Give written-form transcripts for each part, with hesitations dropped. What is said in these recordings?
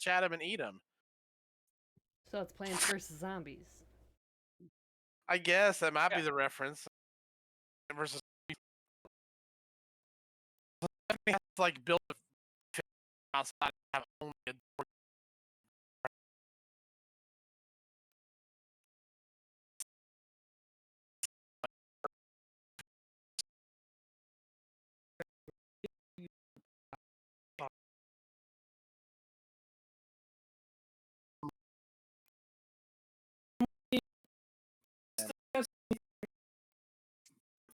charge at them and eat them. So it's Plants vs. Zombies. I guess that might be the reference. Versus have to like build a outside and have only a door.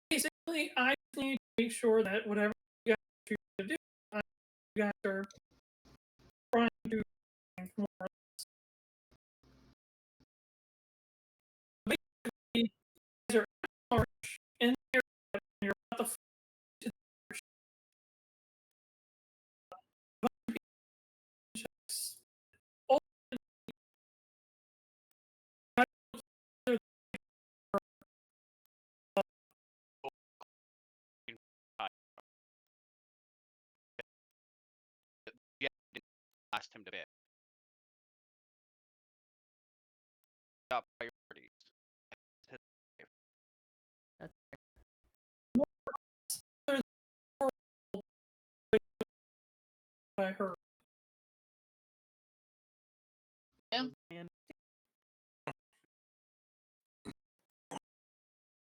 Basically, I need to make sure that whatever you guys choose to do, you guys are trying to do more or less. Basically, you guys are harsh in there, and you're about to to Blast him to bit. Top priorities. That's I heard. And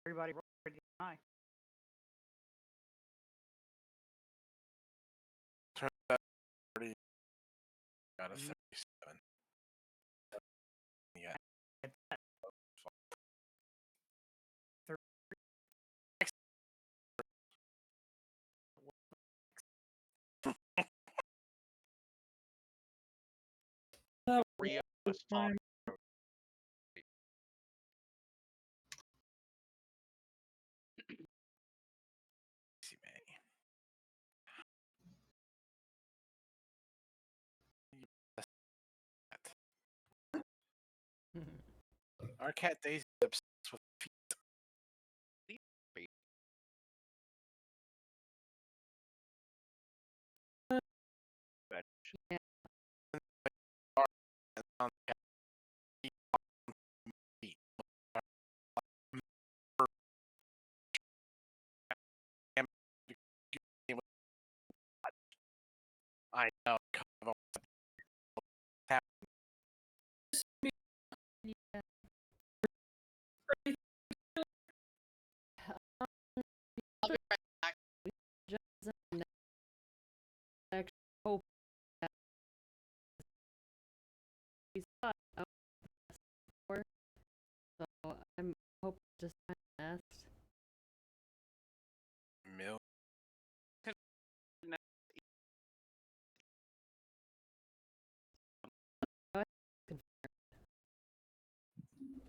everybody roll pretty high. Turn that 30 out of 37. Yeah. Three of us top. Our cat Daisy is obsessed with feet. Yeah. I know. Yeah. I'll be right back. Actually hope that he's not out before. So I'm hoping to just find a nest. Mill.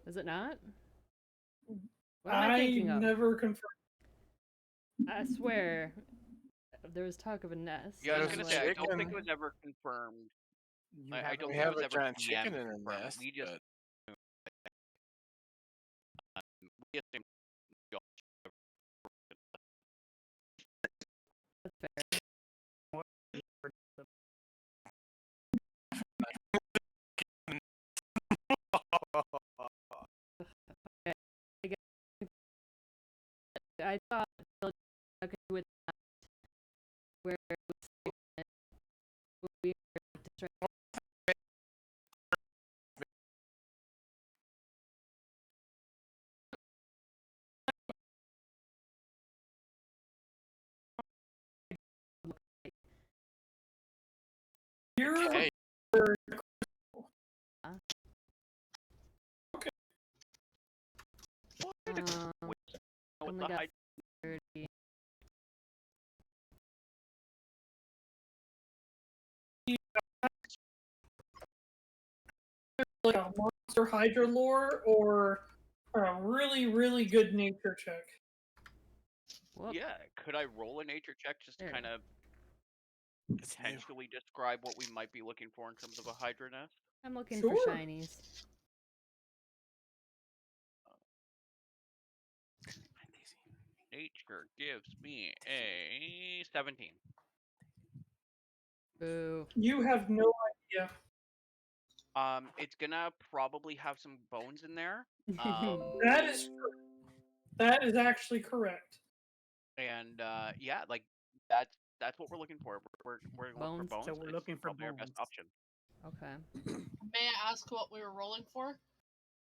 Is it not? What am I I thinking of? never confirmed. I swear, there was talk of a nest. Yeah, I was There's gonna a say I don't think chicken. it was ever confirmed. You I have don't We think have it was a ever giant DM'd chicken in a confirmed. nest. We just But we assumed That's fair. Okay, I guess- I thought I could do with that where it was we were destroying. You're okay. with Only the got Hydra. 30. like a monster Hydra lore or a really, really good nature check. Whoop. Yeah, could I roll a nature check just to There. kind of It's new. potentially describe what we might be looking for in terms of a Hydra nest? I'm looking Sure. for shinies. Nature gives me a 17. Boo. You have no idea It's gonna probably have some bones in there. That is that is actually correct. And yeah, like that's what we're looking for. We're looking for Bones. bones. So we're It's looking for probably our best bones. option. Okay. May I ask what we were rolling for?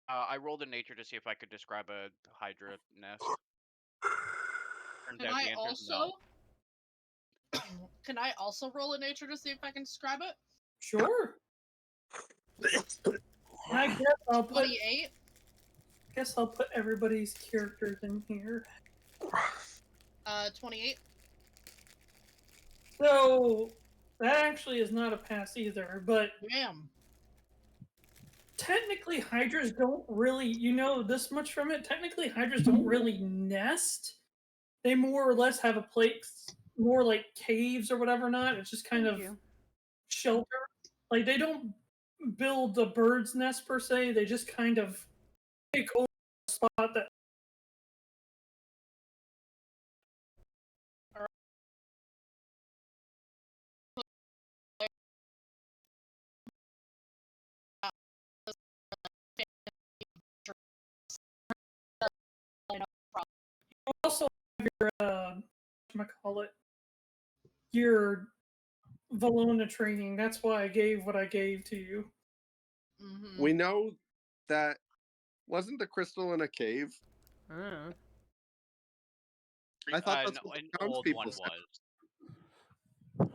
I rolled a nature to see if I could describe a Hydra nest. Turns Can out I the answer is no. also? Can I also roll a nature to see if I can describe it? Sure. I guess I'll put 28. Everybody's characters in here. 28. So that actually is not a pass either, but Damn. technically Hydras don't really, you know this much from it, technically Hydras don't really nest. They more or less have a place, more like caves or whatever not. It's just kind Thank of you. shelter. Like they don't build a bird's nest per se, they just kind of take over a spot that also have your your Valona training. That's why I gave what I gave to you. Mm-hmm. We know that wasn't the crystal in a cave? I thought that's no, what an the old townspeople one said. was.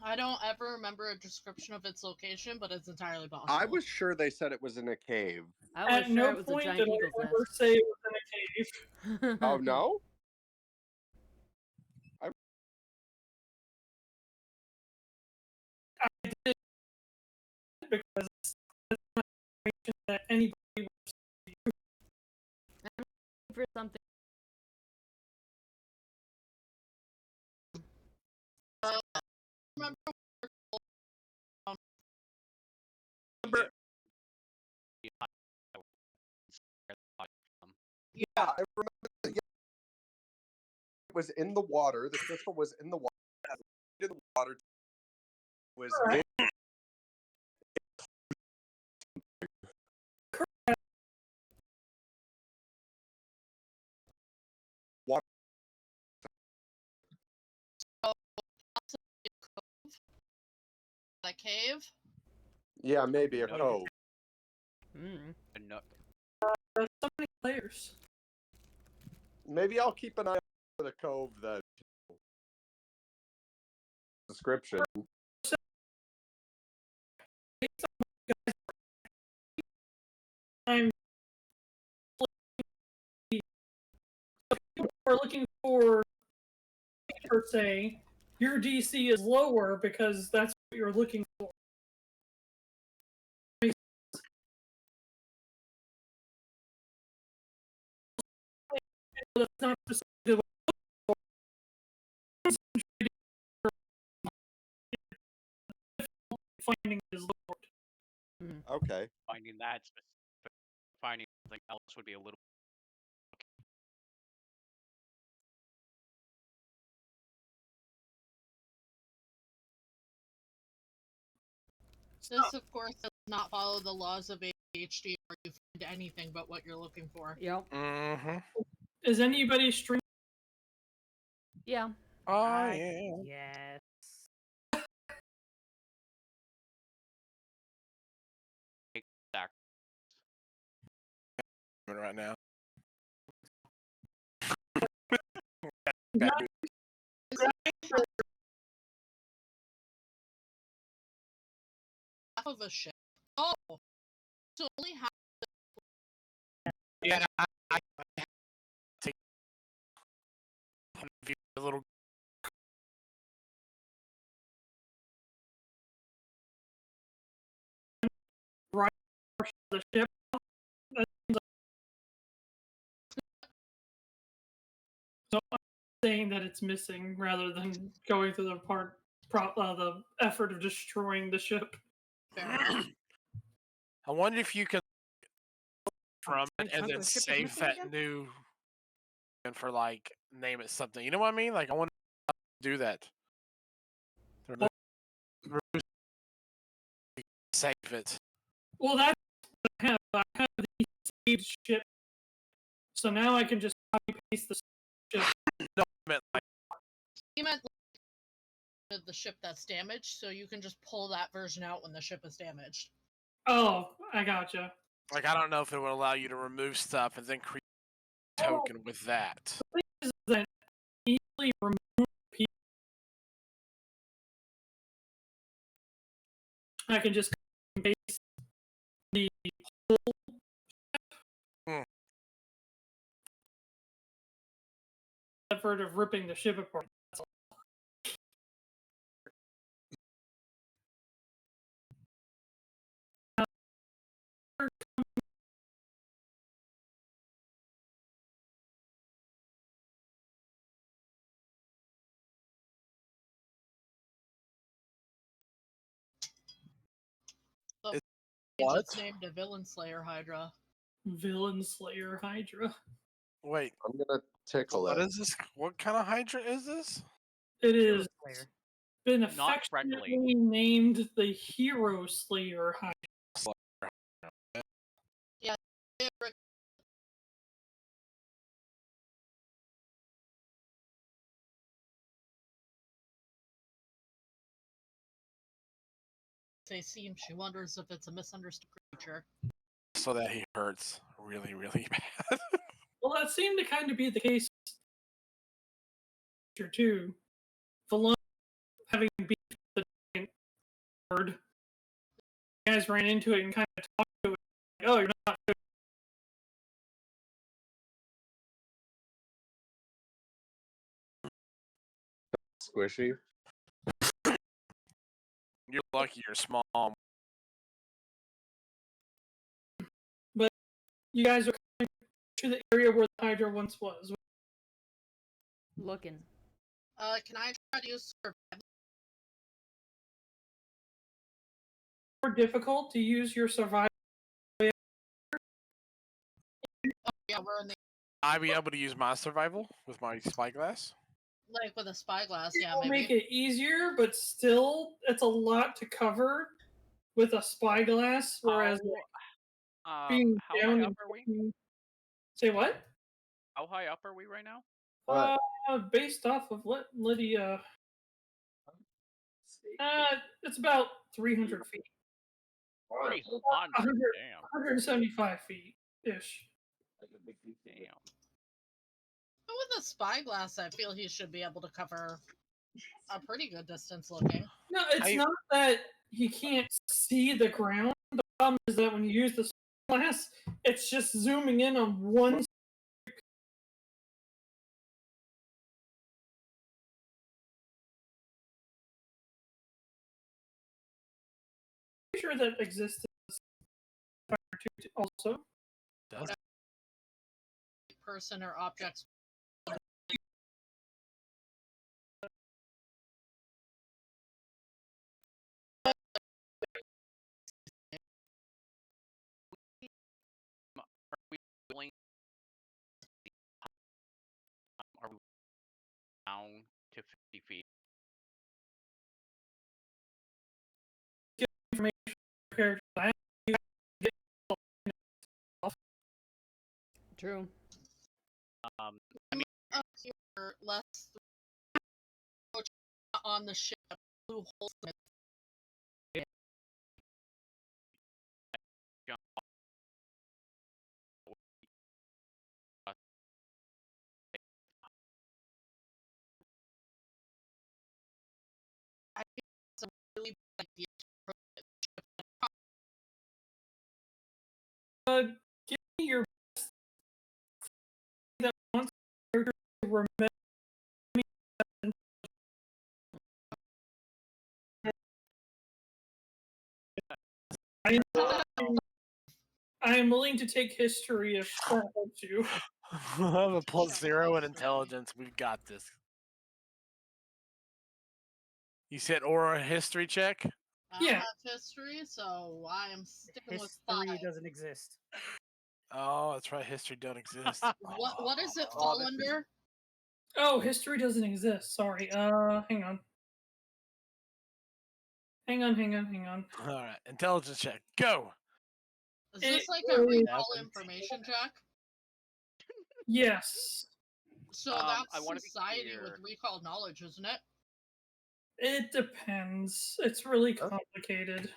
I don't ever remember a description of its location, but it's entirely possible. I was sure they said it was in a cave. I was At sure no it was a point giant did eagle's I ever say it was in a cave. nest. Oh no? I did because that's not information that anybody For something. remember. Yeah, I remember that, yeah. It was in the water. The crystal was in the water. In the water was in water. A cave. Yeah, maybe a No. cove. No, there's so many players. Maybe I'll keep an eye out for the cove that description. I'm people are looking for per se. Your DC is lower because that's what you're looking for. That's not specifically what finding is lowered. Okay. finding that specific, finding something else would be a little. This, of course, does not follow the laws of ADHD, where you find anything but what you're looking for. Yep. Mm-hmm. Is anybody streaming? Yeah. I am. Yes. Right now. Half of a ship. Oh, so only half. Yeah, I take a little. Right the ship. So I'm saying that it's missing rather than going through the effort of destroying the ship. I wonder if you can from it and then save that new and for like name it something. You know what I mean? Like I want to do that. it. Well, that's what I have. I have the saved ship, so now I can just copy paste the ship. No, I meant like You meant the ship that's damaged, so you can just pull that version out when the ship is damaged. Oh, I gotcha. I don't know if it would allow you to remove stuff and then create a token with that. The thing is that easily remove people. I can just copy and paste the whole effort of ripping the ship apart. That's all. He What? just named a Villain Slayer Hydra. Villain Slayer Hydra. Wait, I'm gonna tickle what it. is this? What kind of Hydra is this? It is Slayer. been Not affectionately friendly. named the Hero Slayer Hydra. Say seems she wonders if it's a misunderstood creature. So that he hurts really, really bad. Well, that seemed to kind of be the case here too. Valon having beat the giant bird, you guys ran into it and kind of talked to it. Like, oh, you're not good. Squishy. You're lucky you're small. But you guys are coming to the area where the Hydra once was. Looking. Can I try to use survival? More difficult to use your survival. Oh, yeah, we're in the I be able to use my survival with my spyglass? like with a spyglass. Yeah, It'll maybe. make it easier, but still, it's a lot to cover with a spyglass. Whereas being how down high and up are we? say what? How high up are we right now? What? Based off of what Lydia. It's about 300 feet. 300. 100, Damn. 175 feet ish. Damn. But with a spyglass, I feel he should be able to cover a pretty good distance looking. No, it's not that he can't see the ground. The problem is that when you use the spyglass, it's just zooming in on one. Sure that exists also. Does Person or objects. Are we willing? Are we down to 50 feet? Information. True. I mean, You're less on the ship. Blue holes in it. I think it's a really bad idea to Give me your best that wants to remember. I am willing to take history if that helps you. I have a +0 in intelligence. We've got this. You said Aurora history check? I don't Yeah. have history, so I am sticking with History 5. doesn't exist. Oh, that's right. History don't exist. What does it Oh, fall this is- under? Oh, history doesn't exist. Sorry. Hang on. Hang on. All right, intelligence check. Go. Is this It like a recall 17. information check? Yes. So I that's wanna be society with clear. recall knowledge, isn't it? It depends. It's really complicated.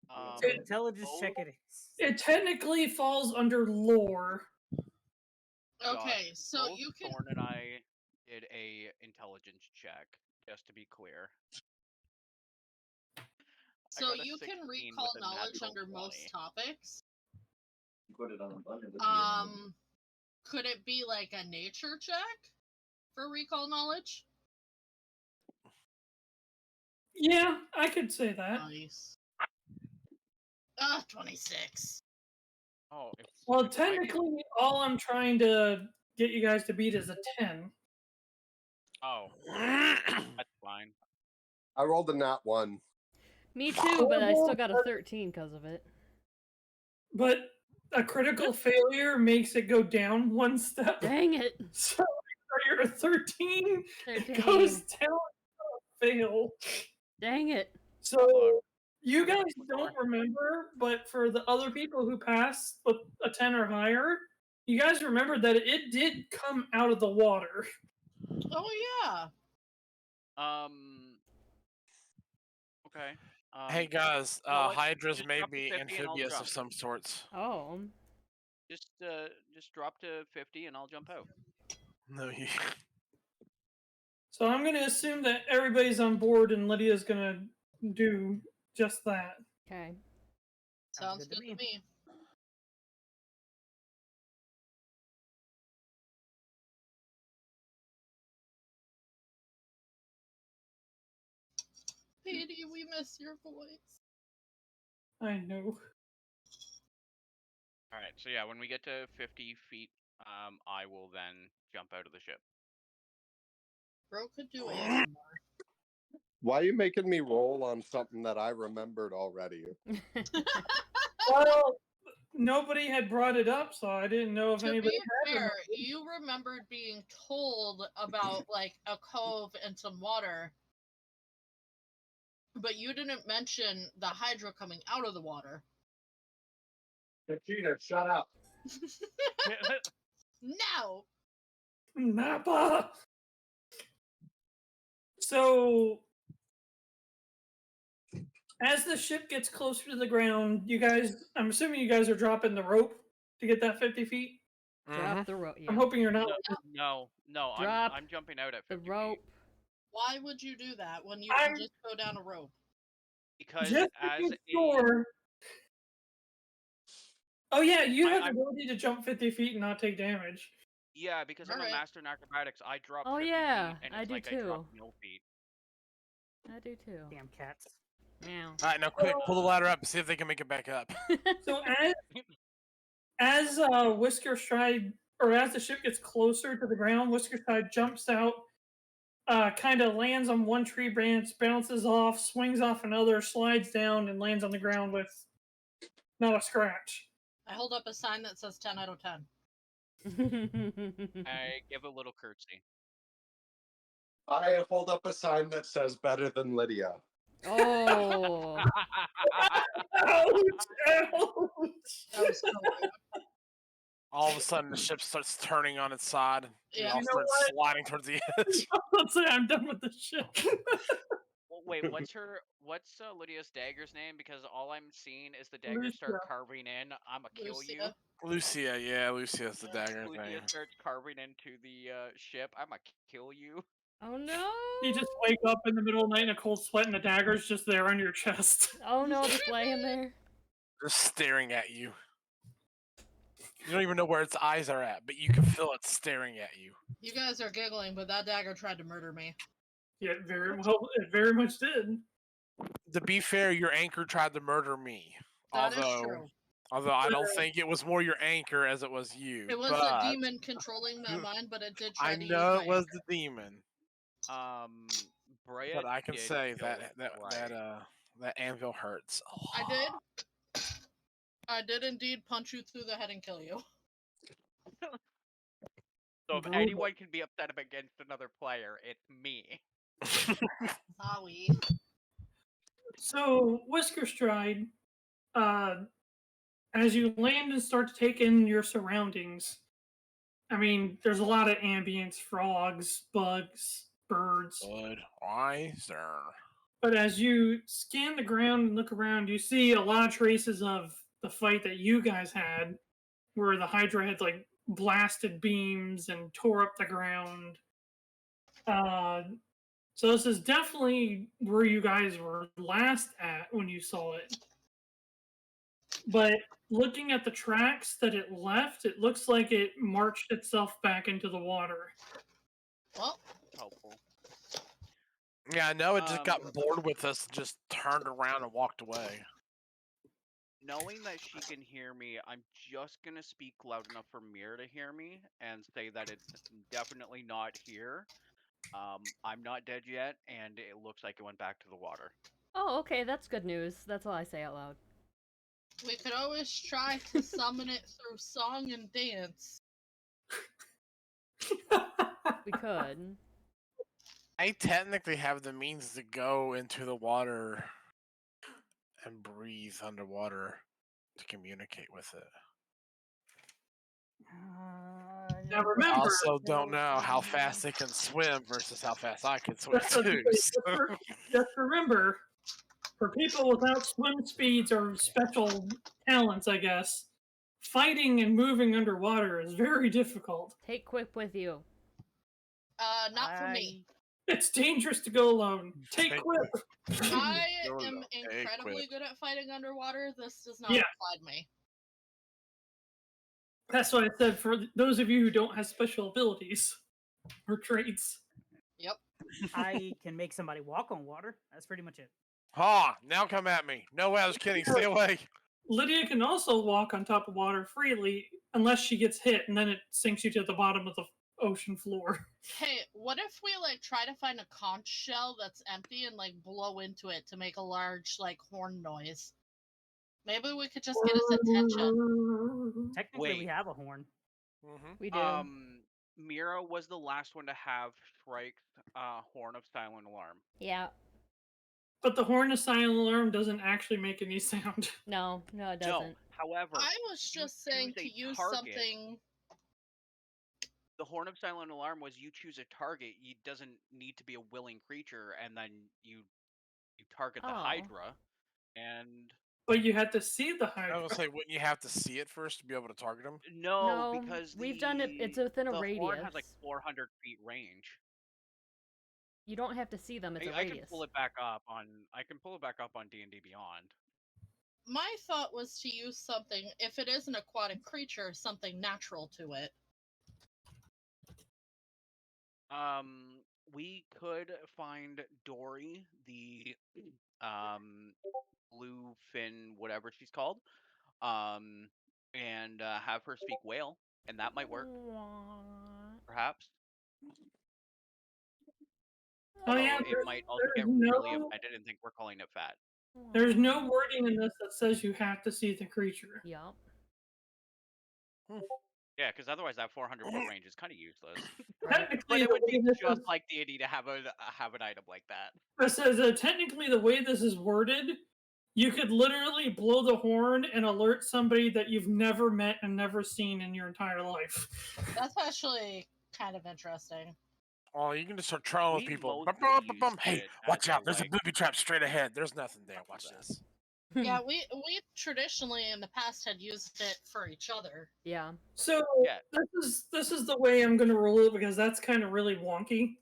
So It- intelligence both check it is. It technically falls under lore. Okay, Josh, so both you can. Thorn and I did a intelligence check, just to be clear. So got a you can 16 recall with a knowledge natural under 20. most topics. Put it on a button. Could it be like a nature check for recall knowledge? Yeah, I could say that. Nice. 26. Oh, Well, if I can- technically, all I'm trying to get you guys to beat is a 10. Oh, that's fine. I rolled a nat 1. Me too, but I still got a 13 because of it. But a critical failure makes it go down one step. Dang it. So you're a 13, it 13. goes down, fail. Dang it. So you Okay, guys what's don't more? remember, but for the other people who passed with a 10 or higher, you guys remember that it did come out of the water. Oh yeah. Okay. Hey guys, you know what? Hydras Just may drop to be 50 and I'll amphibious of jump. some sorts. Oh. Just drop to 50 and I'll jump out. No, you. So I'm going to assume that everybody's on board and Lydia's going to do just that. Okay. Sounds good to me. Pedi, we miss your voice. I know. All right. So yeah, when we get to 50 feet, I will then jump out of the ship. Bro could do ASMR. Why are you making me roll on something that I remembered already? Well, nobody had brought it up, so I didn't know if To anybody be had. fair, you remembered being told about like a cove and some water, but you didn't mention the Hydra coming out of the water. Kachina, shut up. No. Napa. So, as the ship gets closer to the ground, you guys, I'm assuming you guys are dropping the rope to get that 50 feet. Drop the rope. Yeah. I'm hoping you're not. No. Drop I'm jumping out at the 50 rope. feet. Why would you do that when you I'm- can just go down a rope? Because Just as to be a sure. Oh yeah, you have the I'm- ability to jump 50 feet and not take damage. yeah, because I'm a Alright. master in acrobatics, I drop Oh, 50 yeah, feet, and I it's do like I too. drop no feet. I do too. Damn cats. Meow. All right, now quick, pull the ladder up and see if they can make it back up. So as WhiskerStride, or as the ship gets closer to the ground, WhiskerStride jumps out, kind of lands on one tree branch, bounces off, swings off another, slides down, and lands on the ground with not a scratch. I hold up a sign that says 10 out of 10. I give a little curtsy. I hold up a sign that says better than Lydia. Oh. Ouch! Ouch! That was so rude. All of a sudden, the ship starts turning on its side. And Yeah. all You know starts what? sliding towards the edge. Let's say I'm done with the ship. Well, wait, what's Lydia's dagger's name? Because all I'm seeing is the dagger start Lucia. carving in. I'ma kill you. Lucia. Lucia, yeah, Lucia's the dagger Lucia thing. starts carving into the ship. I'ma kill you. Oh no. You just wake up in the middle of the night in a cold sweat and the dagger's just there on your chest. Oh no, just laying there. Just staring at you. You don't even know where its eyes are at, but you can feel it staring at you. You guys are giggling, but that dagger tried to murder me. Yeah, it very much did. To be fair, your anchor tried to murder me. That is true. Although I don't think it was more your anchor as it was you. It was but the demon controlling my mind, but it did try I to know use it my was anchor. the demon, Brea but I can did say kill that anvil hurts. a I lot. did. I did indeed punch you through the head and kill you. So if Brutal. anyone can be upset against another player, it's me. Sorry. So, WhiskerStride, as you land and start to take in your surroundings, I mean, there's a lot of ambience, frogs, bugs, birds. Budweiser. But as you scan the ground and look around, you see a lot of traces of the fight that you guys had, where the Hydra had like blasted beams and tore up the ground. So this is definitely where you guys were last at when you saw it. But looking at the tracks that it left, it looks like it marched itself back into the water. Well, Helpful. Yeah, I know it just got bored with us, and just turned around and walked away. Knowing that she can hear me, I'm just gonna speak loud enough for Mirra to hear me and say that it's definitely not here. I'm not dead yet, and it looks like it went back to the water. Oh, okay, that's good news. That's all I say out loud. we could always try to summon it through song and dance. We could. I technically have the means to go into the water and breathe underwater to communicate with it. Now I remember, also don't know how fast it can swim versus how fast I can swim That's what too. they- so- just remember, for people without swim speeds or special talents, I guess, fighting and moving underwater is very difficult. Take Quip with you. Not for me. It's dangerous to go alone. Take Take Quip. I YOLO. am Hey, incredibly quit. good at fighting underwater. This does not Yeah. apply to me. That's what I said for those of you who don't have special abilities or traits. Yep. I can make somebody walk on water. That's pretty much it. Ha! Now come at me. No way, I was kidding. Stay away. Lydia can also walk on top of water freely unless she gets hit, and then it sinks you to the bottom of the ocean floor. Hey, what if we like try to find a conch shell that's empty and like blow into it to make a large like horn noise? Maybe we could just get his attention. Technically, we Wait. have a horn. Mm-hmm. We do. Mirra was the last one to have Shrike's Horn of Silent Alarm. Yeah. But the horn of silent alarm doesn't actually make any sound. No, it doesn't. No, however, I was just saying to choose a use target. something. The Horn of Silent Alarm was you choose a target. It doesn't need to be a willing creature, and then you target the Oh. Hydra, and But you had to see the I Hydra. was gonna say, wouldn't you have to see it first to be able to target him? no, No, because we've done it- it's within a the Horn radius. has like 400 feet range. You don't have to see them. It's a I radius. can pull it back up on. I can pull it back up on D&D Beyond. My thought was to use something, if it is an aquatic creature, something natural to it. We could find Dory, the bluefin, whatever she's called, and have her speak whale, and that might work, perhaps. Oh yeah, Although it might also get there's really no- offended and think we're calling it fat. There's no wording in this that says you have to see the creature. Yup. Yeah, because otherwise that 400-foot range is kind of useless. Technically, But it the would be way this just is- like D&D to have an item like that. It says technically the way this is worded, you could literally blow the horn and alert somebody that you've never met and never seen in your entire life. That's actually kind of interesting. Oh, you can just start trolling We people. mostly used Hey, it watch as out! a, There's a like- booby trap straight ahead. There's nothing there. Watch this. Yeah, we traditionally in the past had used it for each other. Yeah. So Yeah. this is the way I'm going to rule it because that's kind of really wonky.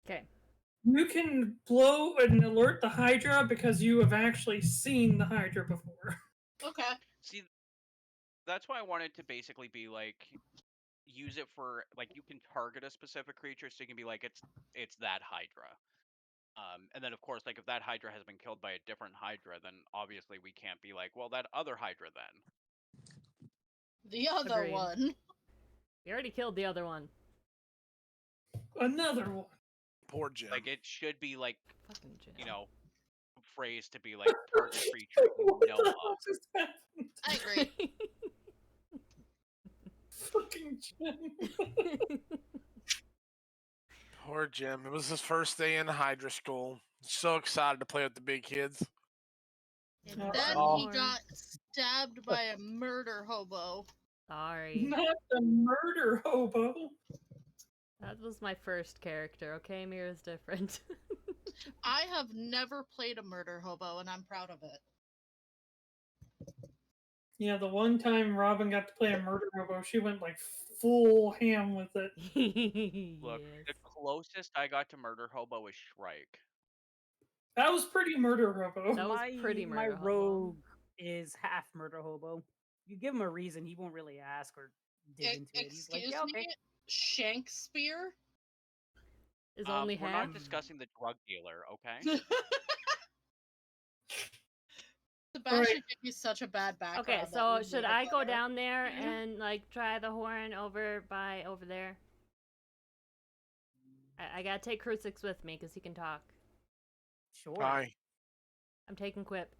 Okay. You can blow and alert the Hydra because you have actually seen the Hydra before. Okay. See, that's why I wanted to basically be like, use it for like you can target a specific creature, so you can be like it's that Hydra. And then of course, like if that Hydra has been killed by a different Hydra, then obviously we can't be like, well, that other Hydra then. The other Agreed. one. We already killed the other one. Another one. Poor Jim. Like it should be like, Fucking Jim. you know, phrased to be like target creature you What know the of. hell just happened? I agree. Fucking Jim. Poor Jim. It was his first day in Hydra school. So excited to play with the big kids. And Oh. then Oh. he got stabbed by a murder hobo. Sorry. Not the murder hobo. That was my first character, okay? Mirra's different. I have never played a murder hobo, and I'm proud of it. Yeah, the one time Robyn got to play a murder hobo, she went like full ham with it. Look, Yes. the closest I got to murder hobo was Shrike. That was pretty murder hobo. That was pretty my murder hobo. rogue is half murder hobo. You give him a reason, he won't really ask or dig into it. He's like, Excuse yeah, okay. me? Shank spear? Is only We're half? not discussing the drug dealer, okay? Sebastian gave you such a bad background. Okay, that so we should made it I go better. down there and like try the horn over there? I gotta take Crusix with me because he can talk. Sure. Hi. I'm taking Quip.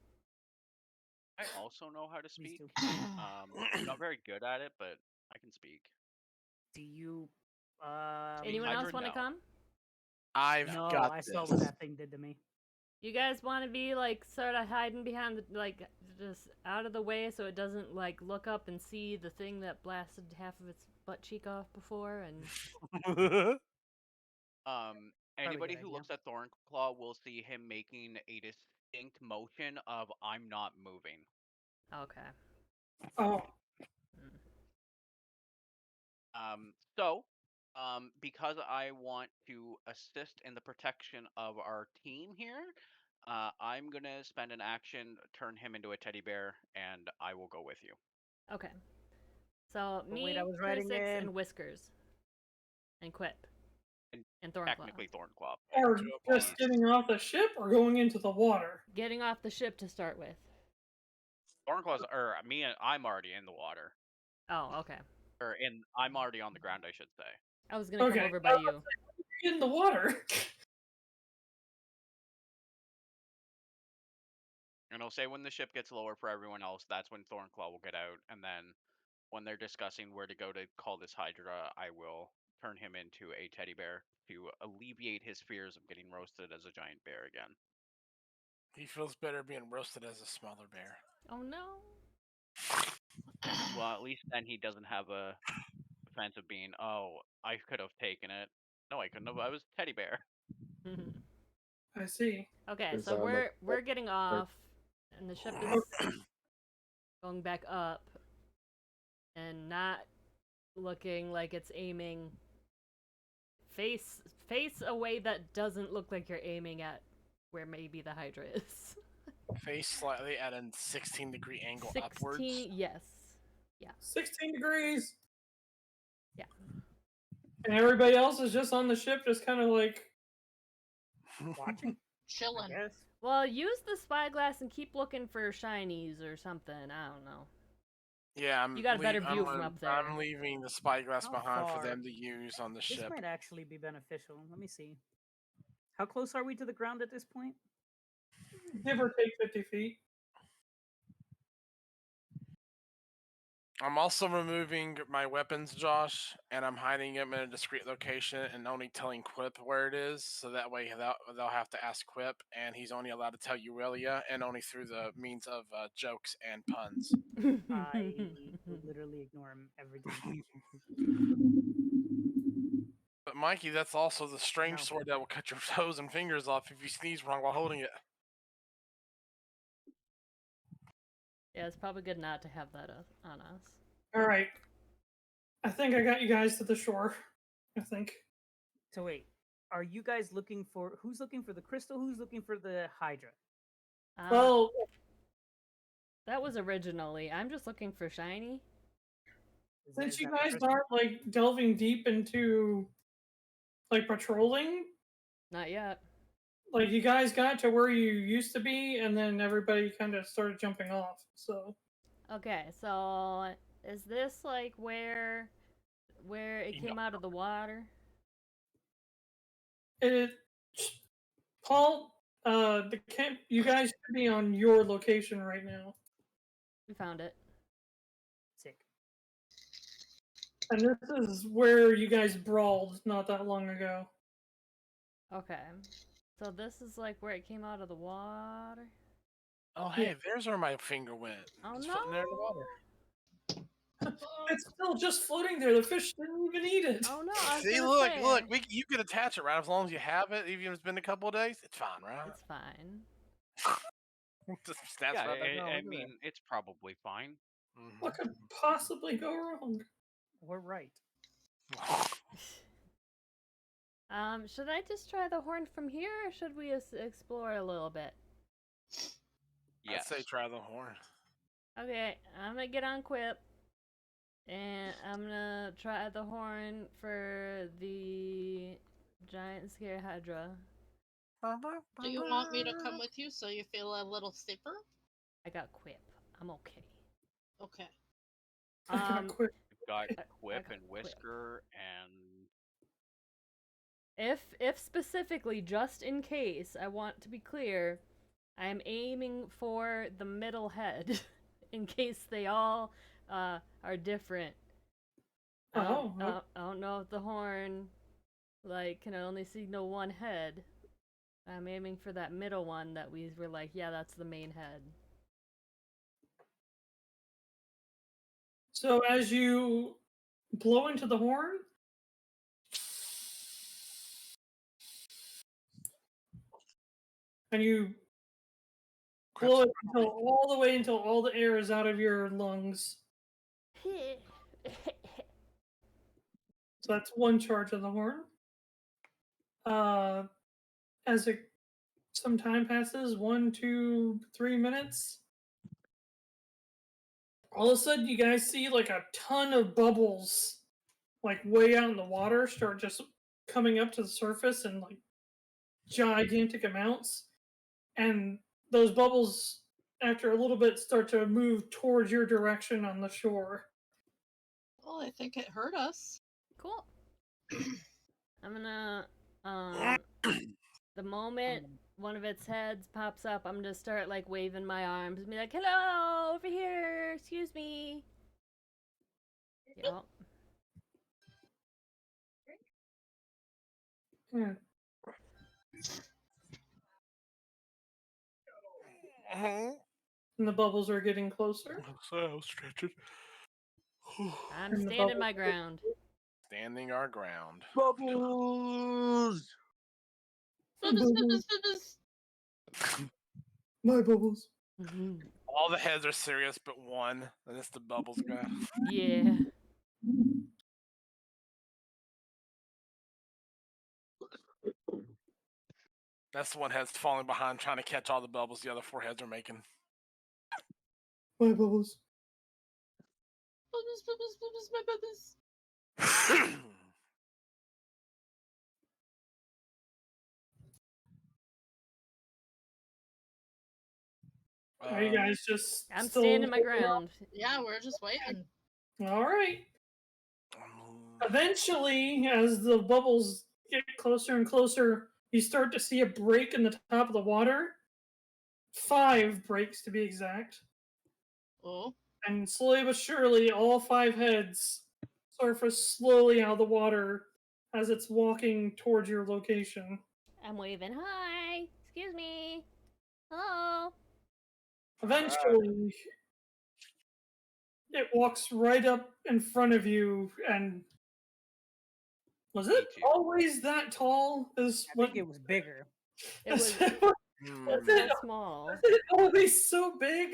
I also know how to Please speak. do. I'm not very good at it, but I can speak. Do you Anyone Hydra, else want to no. come? I've No, got I this. saw what that thing did to me. You guys want to be like sort of hiding behind the like just out of the way so it doesn't like look up and see the thing that blasted half of its butt cheek off before and Anybody good who idea. looks at Thornclaw will see him making a distinct motion of "I'm not moving." okay. Oh, Because I want to assist in the protection of our team here, I'm gonna spend an action, turn him into a teddy bear, and I will go with you. Okay. So But me, wait, I was writing Crusix, in- and Whiskers, and Quip, and Thornclaw. Technically Thornclaw. or just getting off the ship or going into the water? Getting off the ship to start with. Thornclaw's, I'm already in the water. Oh, okay. I'm already on the ground, I should say. I was gonna come over by you. In the water. And I'll say when the ship gets lower for everyone else, that's when Thornclaw will get out, and then when they're discussing where to go to call this Hydra, I will turn him into a teddy bear to alleviate his fears of getting roasted as a giant bear again. He feels better being roasted as a smaller bear. Oh no. Well, at least then he doesn't have a offense of being, oh, I could have taken it. No, I couldn't have. I was a teddy bear. I see. Okay, Is, so like- we're getting off, and the ship is going back up, and not looking like it's aiming face a way that doesn't look like you're aiming at where maybe the Hydra is. Face slightly at a 16-degree angle 16, upwards. yes. 16 degrees. Yeah. And everybody else is just on the ship, just kind of like Watching. Chilling. Yes. Well, use the spyglass and keep looking for shinies or something. I don't know. Yeah, You got a better view from up there. I'm leaving the spyglass How behind for far? them to use on the This ship. might actually be beneficial. Let me see. How close are we to the ground at this point? give or take 50 feet. I'm also removing my weapons, Josh, and I'm hiding them in a discreet location and only telling Quip where it is, so that way they'll have to ask Quip, and he's only allowed to tell Yuelia, and only through the means of jokes and puns. I will literally ignore him every time. But Mikey, that's also the strange No. sword that will cut your toes and fingers off if you sneeze wrong while holding it. Yeah, it's probably good not to have that on us. All right. I think I got you guys to the shore. I think. So wait, are you guys looking for who's looking for the crystal? Who's looking for the Hydra? Well, that was originally. I'm just looking for shiny. since you that the guys crystal? aren't like delving deep into like patrolling, Not yet. like you guys got to where you used to be, and then everybody kind of started jumping off. So Okay, so is this like where it came out of the water? it, Paul, the camp. You guys should be on your location right now, We found it. Sick. and this is where you guys brawled not that long ago. Okay. So this is like where it came out of the water? Oh, Hey, there's where my finger went. Oh It's no! floating there in the water. It's still just floating there. The fish didn't even eat it. Oh no! I was See, gonna look, say. you can attach it, right? As long as you have it, even if it's been a couple of days, it's fine, right? It's fine. Just snaps Yeah, right back on. I Look at mean, it's probably fine. that. Mhm. What could possibly go wrong? We're right. Should I just try the horn from here, or should we explore a little bit? I'd Yes. say try the horn. Okay, I'm gonna get on Quip, and I'm gonna try the horn for the giant scare Hydra. Do you want me to come with you so you feel a little safer? I got Quip. I'm okay. Okay. Quick. We've got I Quip got and Quip. Whisker and If specifically, just in case, I want to be clear, I am aiming for the middle head, in case they all are different. Oh, I don't know if the horn, like, can only signal one head. I'm aiming for that middle one that we were like, yeah, that's the main head. so as you blow into the horn, and you blow it until all the way until all the air is out of your lungs. So that's one charge of the horn. As some time passes, 1, 2, 3 minutes, all of a sudden you guys see like a ton of bubbles, like way out in the water, start just coming up to the surface in like gigantic amounts, and those bubbles, after a little bit, start to move towards your direction on the shore. Well, I think it hurt us. Cool. I'm gonna, the moment one of its heads pops up, I'm gonna start like waving my arms and be like, hello, over here, excuse me. Yep. Yeah. And the bubbles are getting closer. So stretching. I'm And the standing bubbles my are- ground. Standing our ground. Bubbles. Bubbles. My bubbles. All the heads are serious, but one, and it's the bubbles guy. Yeah. That's the one head's falling behind, trying to catch all the bubbles the other four heads are making. My bubbles. Bubbles, my bubbles. Are you guys just I'm still standing my holding on? ground. Yeah, we're just waiting. All right. Eventually, as the bubbles get closer and closer, you start to see a break in the top of the water. 5 breaks to be exact. Oh. And slowly but surely, all 5 heads surface slowly out of the water as it's walking towards your location. I'm waving, hi, excuse me, hello. Eventually, it walks right up in front of you, and was it Eat you. always that tall? I think it was bigger. It was Was real it, small. was it always so big?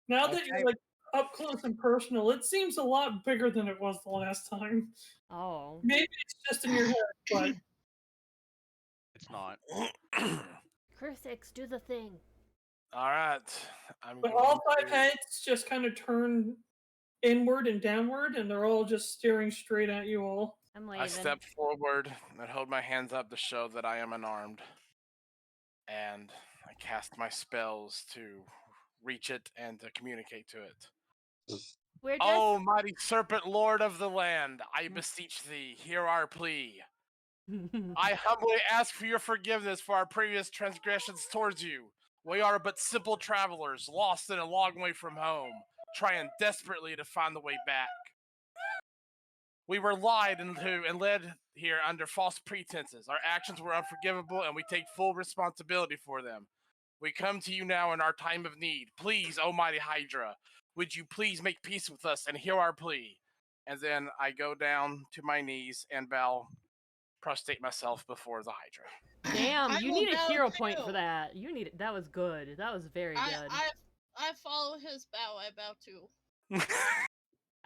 Now that Okay. you're like up close and personal, it seems a lot bigger than it was the last time. Oh. Maybe it's just in your head, but It's not. Crusix, do the thing. All right. I'm but going all 5 to- heads just kind of turn inward and downward, and they're all just staring straight at you all. I'm I waving. step forward and hold my hands up to show that I am unarmed. And I cast my spells to reach it and to communicate to it. We're just. Oh, mighty serpent lord of the land, I beseech thee, hear our plea. I humbly ask for your forgiveness for our previous transgressions towards you. We are but simple travelers, lost in a long way from home, trying desperately to find the way back. We were lied into and led here under false pretenses. Our actions were unforgivable, and we take full responsibility for them. We come to you now in our time of need. Please, almighty Hydra, would you please make peace with us and hear our plea? And then I go down to my knees and bow, prostrate myself before the Hydra. Damn, I you will need a bow hero point too. for that. You need that was good. That was very good. I follow his bow. I bow too.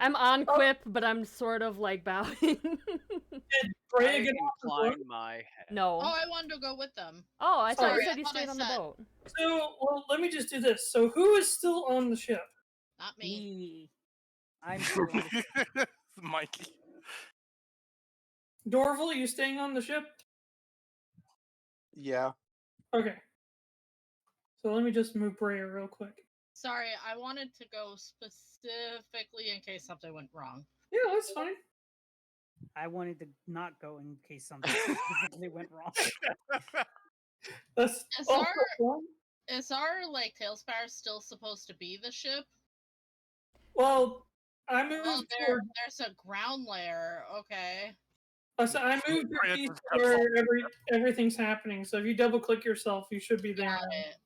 I'm on quip, but I'm sort of like bowing. Did I Bray get off the boat? incline my head. No. Oh, I wanted to go with them. Oh, I thought you Sorry, said I you thought I stayed on the said- boat. So, well, let me just do this. So, who is still on the ship? Not me. Me. I'm still on the ship. Mikey. Dorval, you staying on the ship? Yeah. Okay. So let me just move Bray real quick. Sorry, I wanted to go specifically in case something went wrong. Yeah, that's fine. I wanted to not go in case something specifically went wrong. That's Is also our- fun. Is our like TaleSpire still supposed to be the ship? Well, I moved Oh, toward. there's a ground layer. Okay. So I moved to Right, east that's where everything's happening. So if you double click yourself, you should be there. Got it.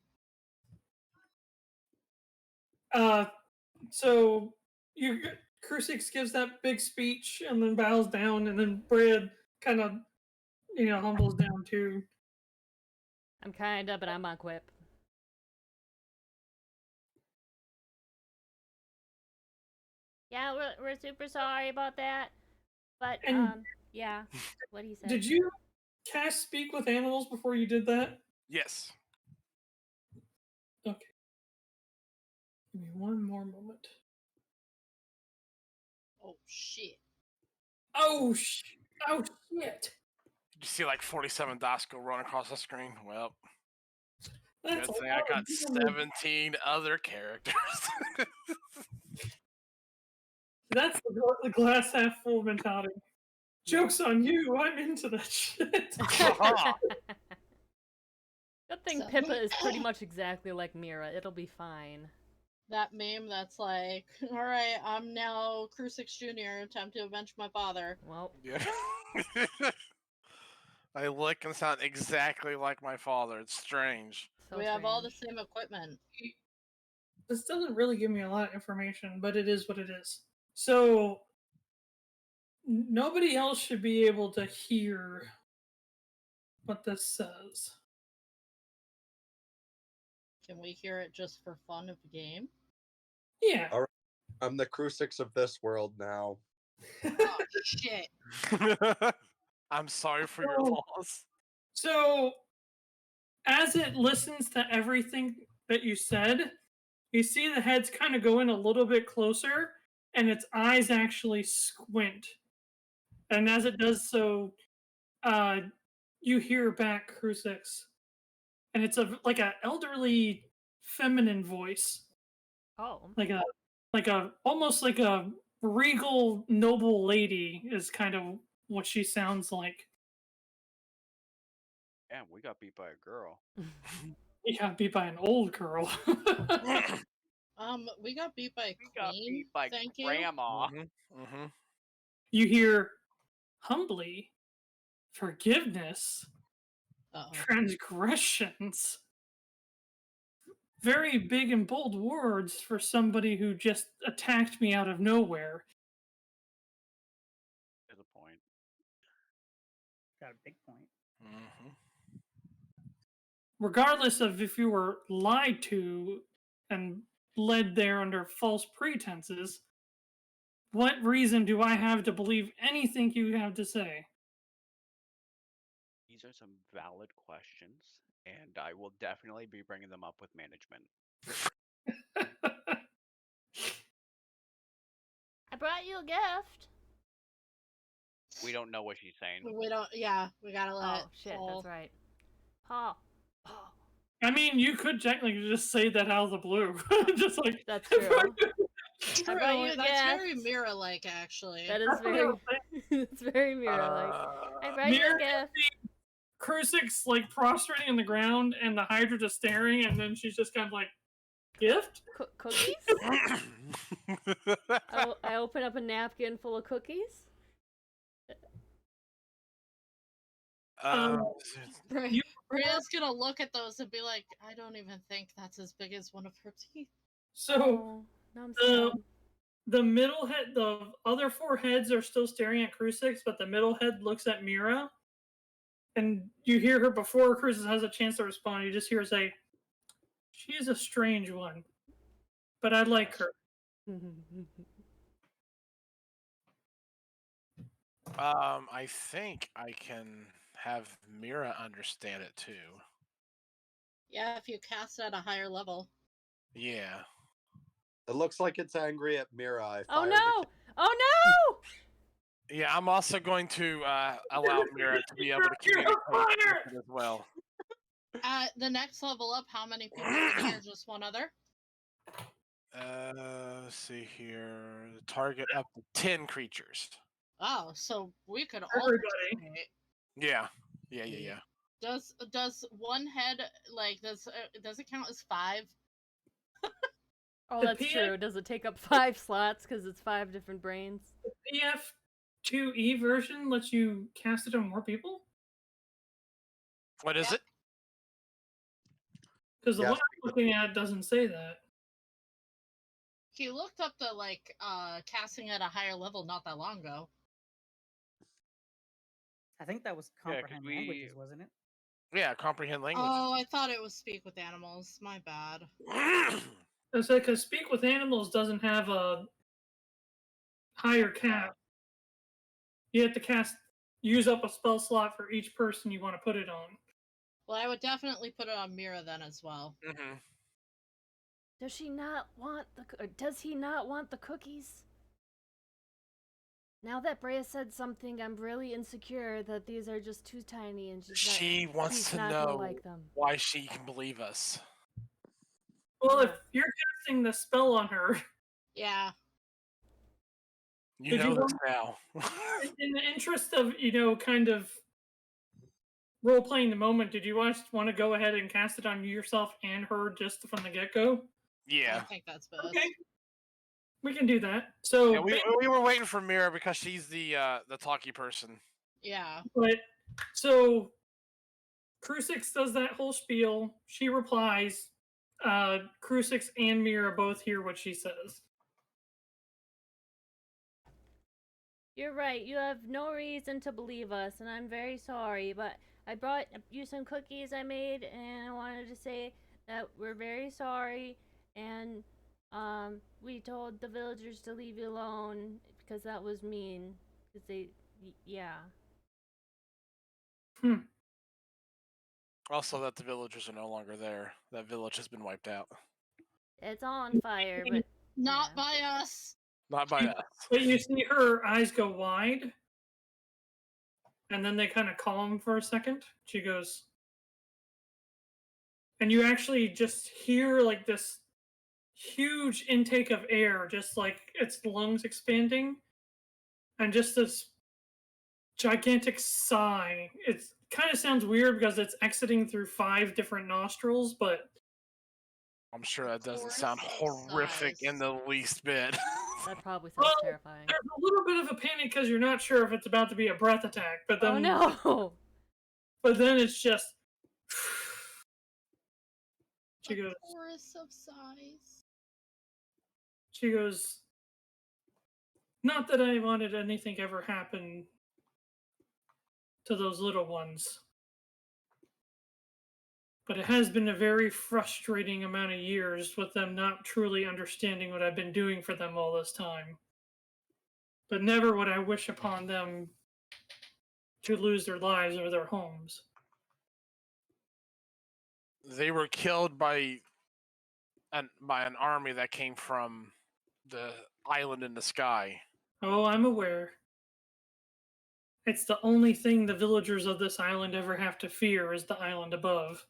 So Crusix gives that big speech and then bows down, and then Brad kind of, humbles down too. I'm kinda, but I'm on quip. Yeah, we're super sorry about that. But And- yeah, what he said. Did you cast Speak with Animals before you did that? Yes. Okay. Give me one more moment. Oh shit. Oh shit! Did you see like 47 dots go run across the screen? Well, That's good a thing I lot got of damage. 17 other characters. That's the glass half full mentality. Joke's on you. I'm into that shit. Good thing So- Pippa is pretty much exactly like Mirra. It'll be fine. That meme that's like, all right, I'm now Crusix Jr. Time to avenge my father. Well, Yeah. I look and sound exactly like my father. It's strange. so We have all the strange. same equipment. This doesn't really give me a lot of information, but it is what it is. So nobody else should be able to hear what this says. Can we hear it just for fun of the game? Yeah. All right. I'm the Crusix of this world now. Oh shit. I'm sorry for your Oh. loss. So as it listens to everything that you said, you see the heads kind of go in a little bit closer, and its eyes actually squint. And as it does so, you hear back Crusix, and it's like a elderly feminine voice, Oh. like a almost like a regal noble lady is kind of what she sounds like. Damn, we got beat by a girl. You got beat by an old girl. We got beat by a We got queen. beat by Thank you. grandma. Mm-hmm. You hear humbly forgiveness, Uh-oh. transgressions. Very big and bold words for somebody who just attacked me out of nowhere. There's a point. Got a big point. Mm-hmm. Regardless of if you were lied to and led there under false pretenses, what reason do I have to believe anything you have to say? These are some valid questions, and I will definitely be bringing them up with management. I brought you a gift. We don't know what she's saying. We don't. Yeah, we gotta let. Oh shit, fall. that's right. Paul. Paul. I mean, you could technically just say that out of the blue. Just like, That's true. True. I brought you a That's very gift. Mirra-like, actually. That is That's what I very. was It's very Mirra-like. I brought you a Mirra gift. Crusix like prostrating on the ground and the Hydra just staring, and then she's just kind of like, gift? Cookies? I open up a napkin full of cookies. You- Bria's gonna look at those and be like, I don't even think that's as big as one of her teeth. So Oh, now I'm the sad. the middle head, the other four heads are still staring at Crusix, but the middle head looks at Mirra, and you hear her before Crusix has a chance to respond. You just hear her say, "She is a strange one, but I like her." I think I can have Mirra understand it too. Yeah, if you cast at a higher level. Yeah. It looks like it's angry at Mirra. I Oh fired no! the Oh no! Yeah, I'm also going to allow Mirra to be able to communicate with it as well. At the next level up, how many people in here? Just one other? Let's see here. The target up to 10 creatures. Oh, so we could all Everybody. participate. Yeah. Does one head like does it count as 5? Oh, The that's PF true. Does it take up 5 slots because it's 5 different brains? The PF2E version lets you cast it on more people? What is Yep. it? Because the Yes. one I'm looking at doesn't say that. He looked up the casting at a higher level not that long ago. I think that was Yeah, 'cause comprehend we- languages, wasn't it? Yeah, comprehend language. Oh, I thought it was speak with animals. My bad. I said because Speak with Animals doesn't have a higher cap. You have to use up a spell slot for each person you want to put it on. Well, I would definitely put it on Mirra then as well. Mm-hmm. Does she not want or does he not want the cookies? Now that Brea said something, I'm really insecure that these are just too tiny and She wants to not gonna know like them. why she can believe us. Well, if you're casting the spell on her, Yeah. You Did know you this now. in the interest of, kind of role playing the moment, did you want to go ahead and cast it on yourself and her just from the get go? I Yeah. think that's best. Okay. We can do that. So, Yeah, we were waiting for Mirra because she's the talky person. Yeah. but so Crusix does that whole spiel. She replies. Crusix and Mirra both hear what she says. You're right. You have no reason to believe us, and I'm very sorry. But I brought you some cookies I made, and I wanted to say that we're very sorry. And we told the villagers to leave you alone because that was mean. Because yeah. Also, that the villagers are no longer there. That village has been wiped out. It's on fire, but Not yeah. by us. Not by us. But you see her eyes go wide, and then they kind of calm for a second. She goes, and you actually just hear like this huge intake of air, just like its lungs expanding, and just this gigantic sigh. It kind of sounds weird because it's exiting through 5 different nostrils, but I'm sure that doesn't Chorus sound of horrific in sighs. the least bit. That probably sounds Well, terrifying. there's a little bit of a panic because you're not sure if it's about to be a breath attack. But then, Oh no! But then it's just. She A goes. chorus of sighs. She goes. Not that I wanted anything ever happen to those little ones, but it has been a very frustrating amount of years with them not truly understanding what I've been doing for them all this time. But never would I wish upon them to lose their lives or their homes. They were killed by an army that came from the island in the sky. Oh, I'm aware. It's the only thing the villagers of this island ever have to fear is the island above.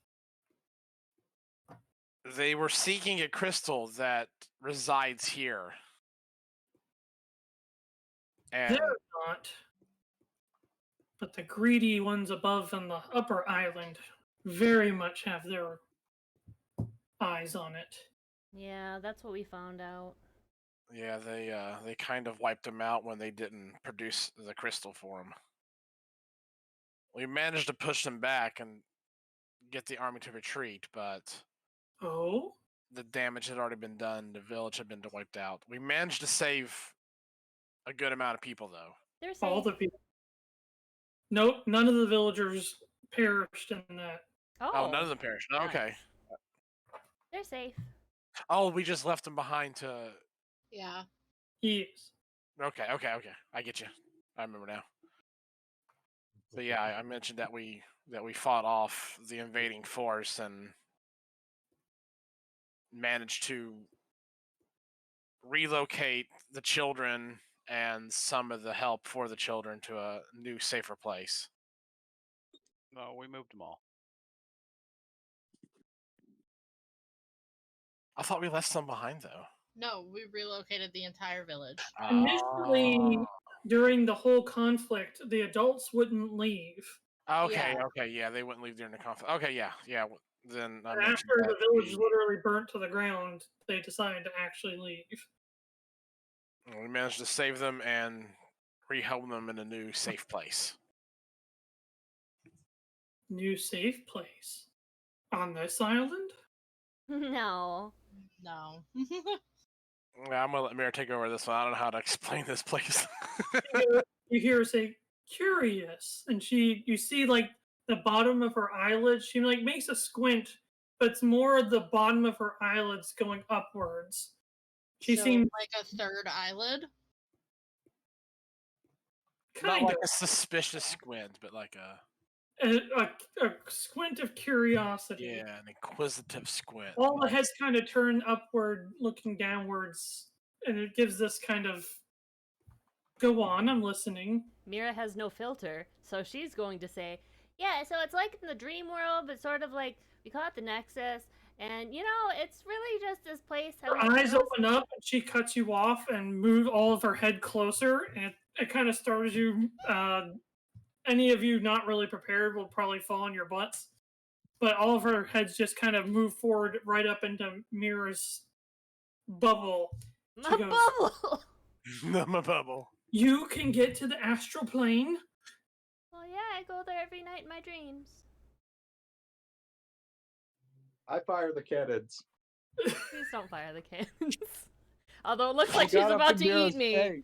They were seeking a crystal that resides here. And They're not. But the greedy ones above on the upper island very much have their eyes on it. Yeah, that's what we found out. yeah, they kind of wiped them out when they didn't produce the crystal for them. We managed to push them back and get the army to retreat, but Oh, the damage had already been done. The village had been wiped out. We managed to save a good amount of people, though. They're safe. all the people. Nope, none of the villagers perished in that. Oh, none of them perished. nice. Okay. They're safe. Oh, we just left them behind to. Yeah. Yes. Okay. I get you. I remember now. But yeah, I mentioned that we fought off the invading force and managed to relocate the children and some of the help for the children to a new, safer place. No, we moved them all. I thought we left some behind, though. No, we relocated the entire village. Initially, during the whole conflict, the adults wouldn't leave. Okay, Yeah. okay, yeah, they wouldn't leave during the conflict. Okay, yeah. Then I And mentioned after the that village literally burnt to the ground, they decided to actually leave. we managed to save them and rehome them in a new, safe place. New safe place. On this island? No. No. Yeah, I'm gonna let Mirra take over this one. I don't know how to explain this place. You hear her say, curious. And you see like the bottom of her eyelids. She like makes a squint, but it's more the bottom of her eyelids going upwards. She So, seems like a third eyelid. Not kind like a suspicious squint, but like a squint of curiosity. an inquisitive squint. All the heads kind of turn upward, looking downwards, and it gives this kind of. Go on, I'm listening. Mirra has no filter, so she's going to say, yeah, so it's like in the dream world, but sort of like, we call it the Nexus, and, you know, it's really just this place. Her eyes open up, and she cuts you off and move all of her head closer, and it kind of startles you. Any of you not really prepared will probably fall on your butts. But all of her heads just kind of move forward right up into Mirra's bubble. My bubble! My bubble. You can get to the astral plane. Well, yeah, I go there every night in my dreams. I fire the cannons. Please don't fire the cannons. Although it looks like she's about to eat me. It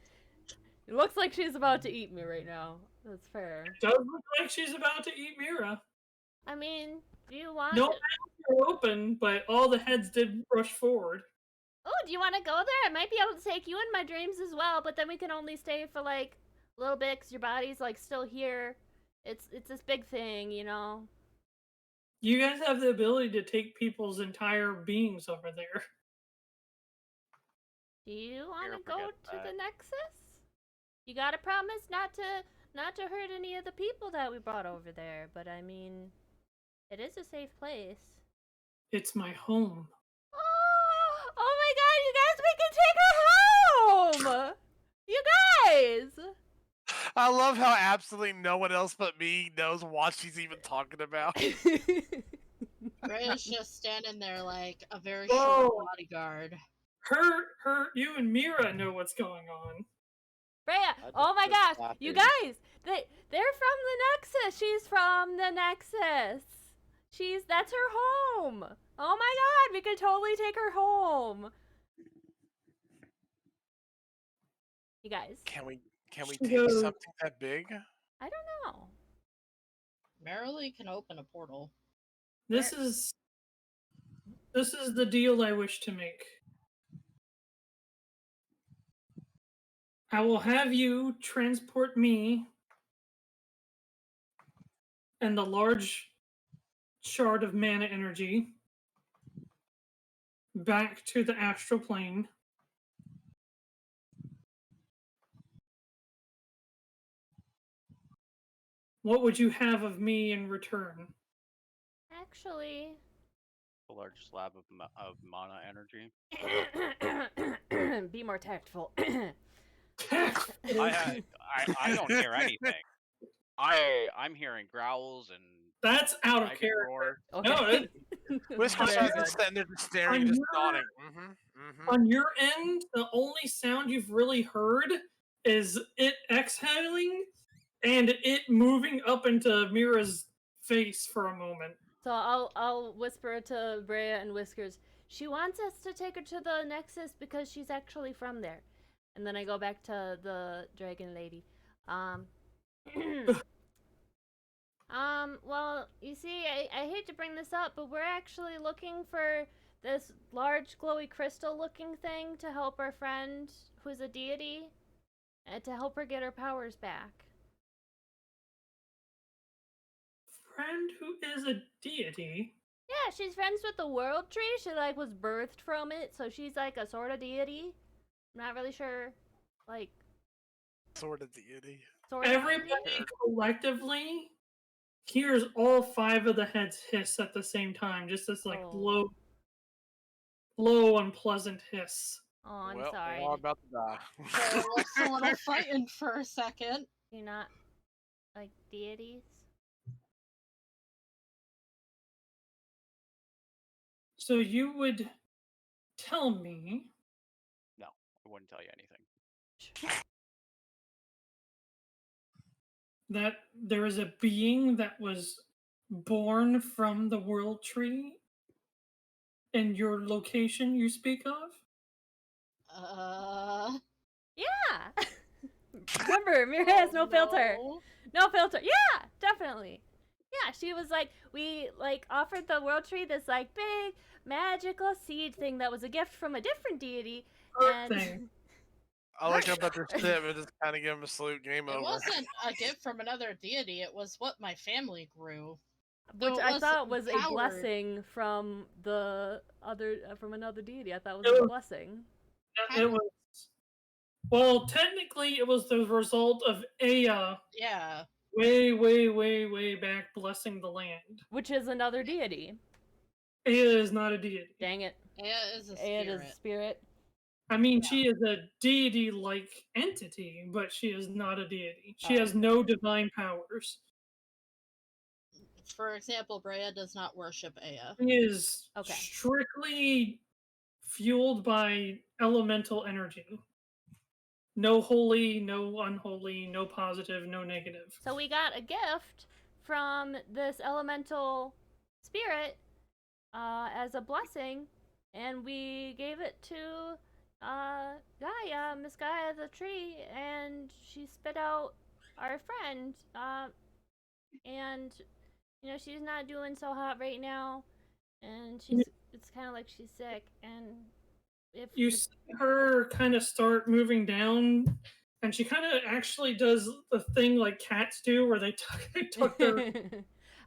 looks like she's about to eat me right now. That's fair. It does look like she's about to eat Mirra. I mean, do you want No to... eyes are open, but all the heads did rush forward. Oh, do you want to go there? I might be able to take you in my dreams as well, but then we can only stay for like a little bit because your body's like still here. It's this big thing, you know. You guys have the ability to take people's entire beings over there. Do you want to Here, go forget to that. the Nexus? You gotta promise not to hurt any of the people that we brought over there. But I mean, it is a safe place. It's my home. Oh my god, you guys, we can take her home! You guys! I love how absolutely no one else but me knows what she's even talking about. Rhea's just standing there like a very Whoa. short bodyguard. You and Mirra know what's going on. Freya, oh my gosh, you guys, they're from the Nexus. She's from the Nexus. That's her home. Oh my god, we could totally take her home. You guys. Can we She take goes- something that big? I don't know. Merrily can open a portal. This is the deal I wish to make. I will have you transport me and the large shard of mana energy back to the astral plane. What would you have of me in return? Actually, A large slab of mana energy. be more tactful. I don't hear anything. I'm hearing growls and That's out of dragon character. roar. Okay. No, WhiskerStride's Very just good. sitting there just staring, On just your- nodding. On your end, the only sound you've really heard is it exhaling and it moving up into Mirra's face for a moment. So I'll whisper to Brea and Whiskers. She wants us to take her to the Nexus because she's actually from there. And then I go back to the dragon lady. Well, you see, I hate to bring this up, but we're actually looking for this large glowy crystal looking thing to help our friend who's a deity, and to help her get her powers back. Friend who is a deity? Yeah, she's friends with the world tree. She like was birthed from it, so she's like a sort of deity. I'm not really sure, like Sort of deity. sort of Everybody deity? collectively hears all 5 of the heads hiss at the same time. Just this like Oh. low, unpleasant hiss. Oh, I'm Well, sorry. we're all about to die. There was a little frightened for a second. You're not like deities? So you would tell me No, I wouldn't tell you anything. that there is a being that was born from the world tree in your location you speak of? Yeah! Remember, Mirra has no filter. no. No filter. Yeah, definitely. Yeah, she was like, we like offered the world tree this like big magical seed thing that was a gift from a different deity. And Thing. I look up at their ship and just kind of give them a salute. Game It over. wasn't a gift from another deity. It was what my family grew. which So it I was thought was a empowered. blessing from the other from another deity. I thought it It was a was- blessing. It was. Well, technically, it was the result of Aya Yeah. way back blessing the land. Which is another deity. Aya is not a deity. Dang it. Aya is a It spirit. is a spirit. I mean, she is a deity-like entity, but she is not a deity. She has no divine powers. For example, Brea does not worship Aya. She is Okay. strictly fueled by elemental energy. No holy, no unholy, no positive, no negative. So we got a gift from this elemental spirit as a blessing, and we gave it to Gaia, Miss Gaia the tree, and she spit out our friend. And you know she's not doing so hot right now, and it's kind of like she's sick. And if You see her kind of start moving down, and she kind of actually does the thing like cats do, where they tuck their.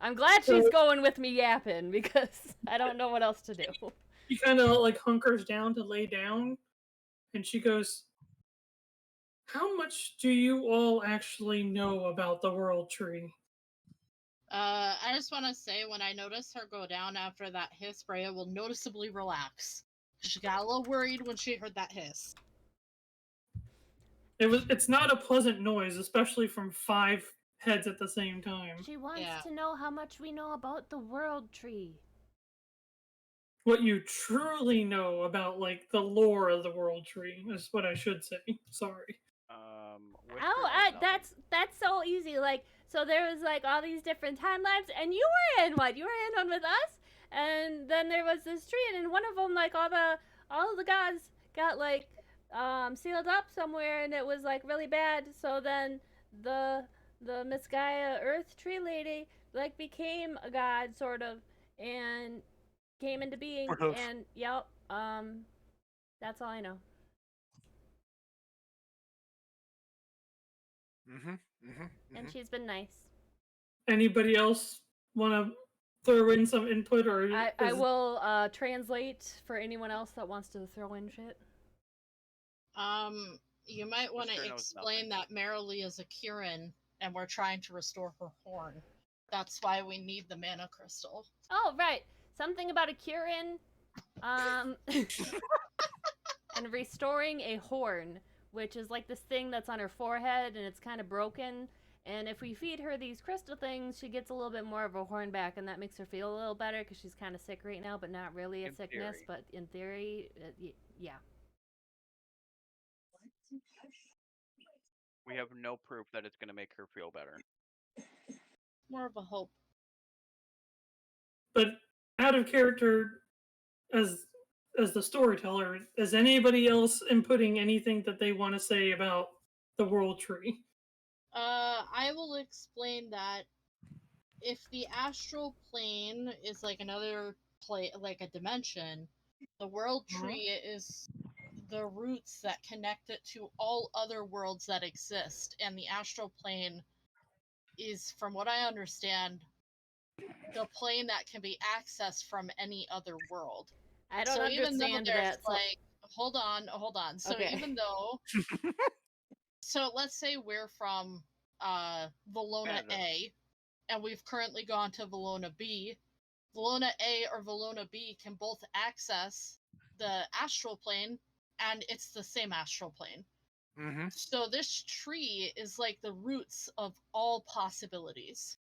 I'm glad she's going with me yapping because I don't know what else to do. She kind of like hunkers down to lay down, and she goes, "How much do you all actually know about the world tree?" I just want to say, when I noticed her go down after that hiss, Brea will noticeably relax. She got a little worried when she heard that hiss. It's not a pleasant noise, especially from 5 heads at the same time. She wants Yeah. to know how much we know about the world tree. What you truly know about like the lore of the world tree is what I should say. Sorry. Whisker Oh, knows nothing. that's so easy. Like, so there was like all these different timelines, and you were in one. You were in one with us, and then there was this tree, and in one of them, like all the gods got like sealed up somewhere, and it was like really bad. So then the Miss Gaia Earth Tree Lady like became a god sort of, and came into being. Sort of. And yep, that's all I know. And she's been nice. Anybody else want to throw in some input, or I will translate for anyone else that wants to throw in shit. You might want to Whisker knows explain that Marilee is a Kirin, and we're trying to restore her horn. That's why we need the mana crystal. Oh, right. Something about a Kirin. And restoring a horn, which is like this thing that's on her forehead, and it's kind of broken. And if we feed her these crystal things, she gets a little bit more of her horn back, and that makes her feel a little better because she's kind of sick right now, but not really a In sickness. theory. But in theory, yeah. We have no proof that it's going to make her feel better. More of a hope. But out of character, as the storyteller, is anybody else inputting anything that they want to say about the world tree? I will explain that if the astral plane is like another like a dimension, the world tree is the roots that connect it to all other worlds that exist, and the astral plane is, from what I understand, the plane that can be accessed from any other world. I don't So even though understand there's that. So... like, hold on. So Okay. even though, so let's say we're from Valona A, and we've currently gone to Valona B. Valona A or Valona B can both access the astral plane, and it's the same astral plane. Mm-hmm. So this tree is like the roots of all possibilities.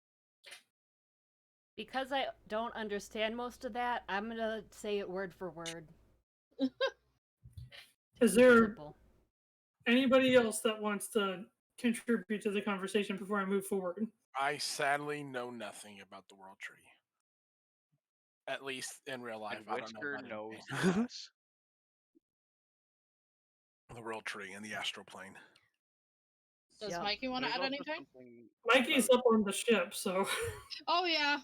Because I don't understand most of that, I'm gonna say it word for word. Is there Simple. anybody else that wants to contribute to the conversation before I move forward? I sadly know nothing about the world tree. At least in real life, And I don't know Whisker about knows anything. less. The world tree and the astral plane. Does Yep. Mikey want to There's add also anything? something Mikey's about- up on the ship, so Oh yeah,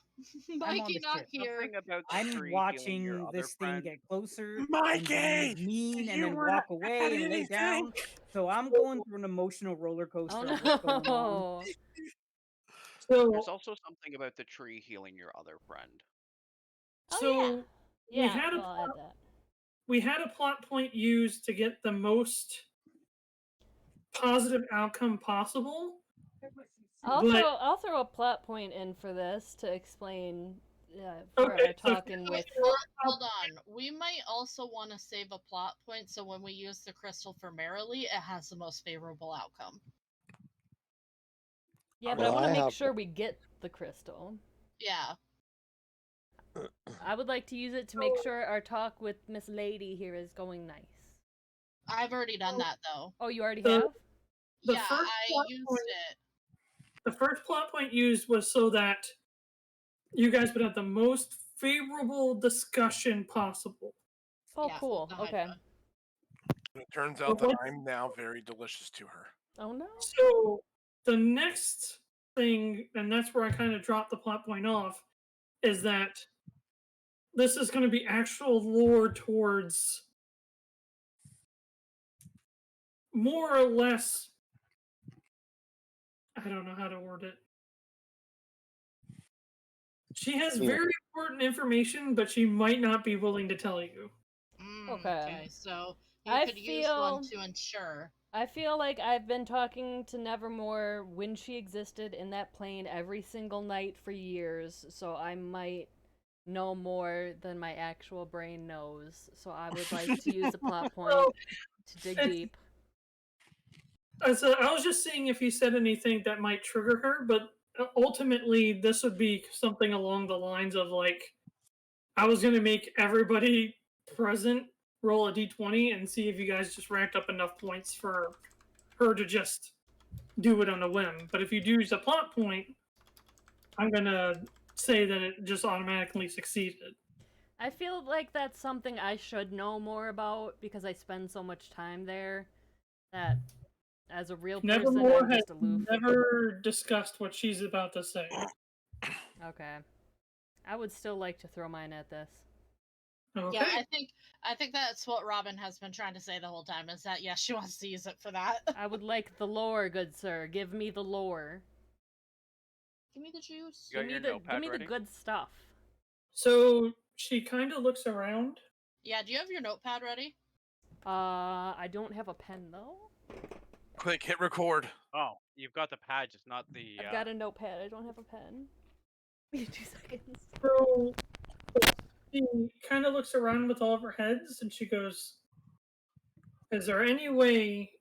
I'm on Mikey the not ship. here. something about the I'm tree healing your watching other this thing friend. get closer and Mikey! be mean and You then were walk not away at and lay anything! down. So I'm going through an emotional roller coaster Oh of what's going on. no! There's so also something about the tree healing your other friend. Oh so yeah. we Yeah, had a well, I had that. we had a plot point used to get the most positive outcome possible. But I'll throw a plot point in for this to explain for Okay, our so talking with. Hold on. We might also want to save a plot point so when we use the crystal for Merrily, it has the most favorable outcome. Yeah, but Well, I want I to make have- sure we get the crystal. Yeah. I would like to use it to make sure our talk with Miss Lady here is going nice. I've already done that though. Oh, you already The- have? the Yeah, first I plot used point- it. the first plot point used was so that you guys would have the most favorable discussion possible. Oh, Yeah, cool. with the Okay. Hydra. It turns out But that what- I'm now very delicious to her. Oh no. So the next thing, and that's where I kind of dropped the plot point off, is that this is going to be actual lore towards more or less. I don't know how to word it. She has Yeah. very important information, but she might not be willing to tell you. Okay. So you I could use one feel- to ensure. I feel like I've been talking to Nevermore when she existed in that plane every single night for years, so I might know more than my actual brain knows. So I would like to use a plot point Well, to dig it's- deep. So I was just seeing if you said anything that might trigger her, but ultimately this would be something along the lines of like, I was going to make everybody present roll a d20 and see if you guys just racked up enough points for her to just do it on a whim. But if you do use a plot point, I'm going to say that it just automatically succeeded. I feel like that's something I should know more about because I spend so much time there that as a real person Nevermore I'm has just aloof. never discussed what she's about to say. Okay. I would still like to throw mine at this. Okay. Yeah, I think that's what Robyn has been trying to say the whole time, is that yes, she wants to use it for that. I would like the lore, good sir. Give me the lore. Give me the juice. You got your notepad give me ready? the good stuff. So she kind of looks around. Yeah, do you have your notepad ready? I don't have a pen though. Click, hit record. Oh, you've got the pad, just not the. I've got a notepad. I don't have a pen. Give me 2 seconds. So she kind of looks around with all of her heads and she goes, is there any way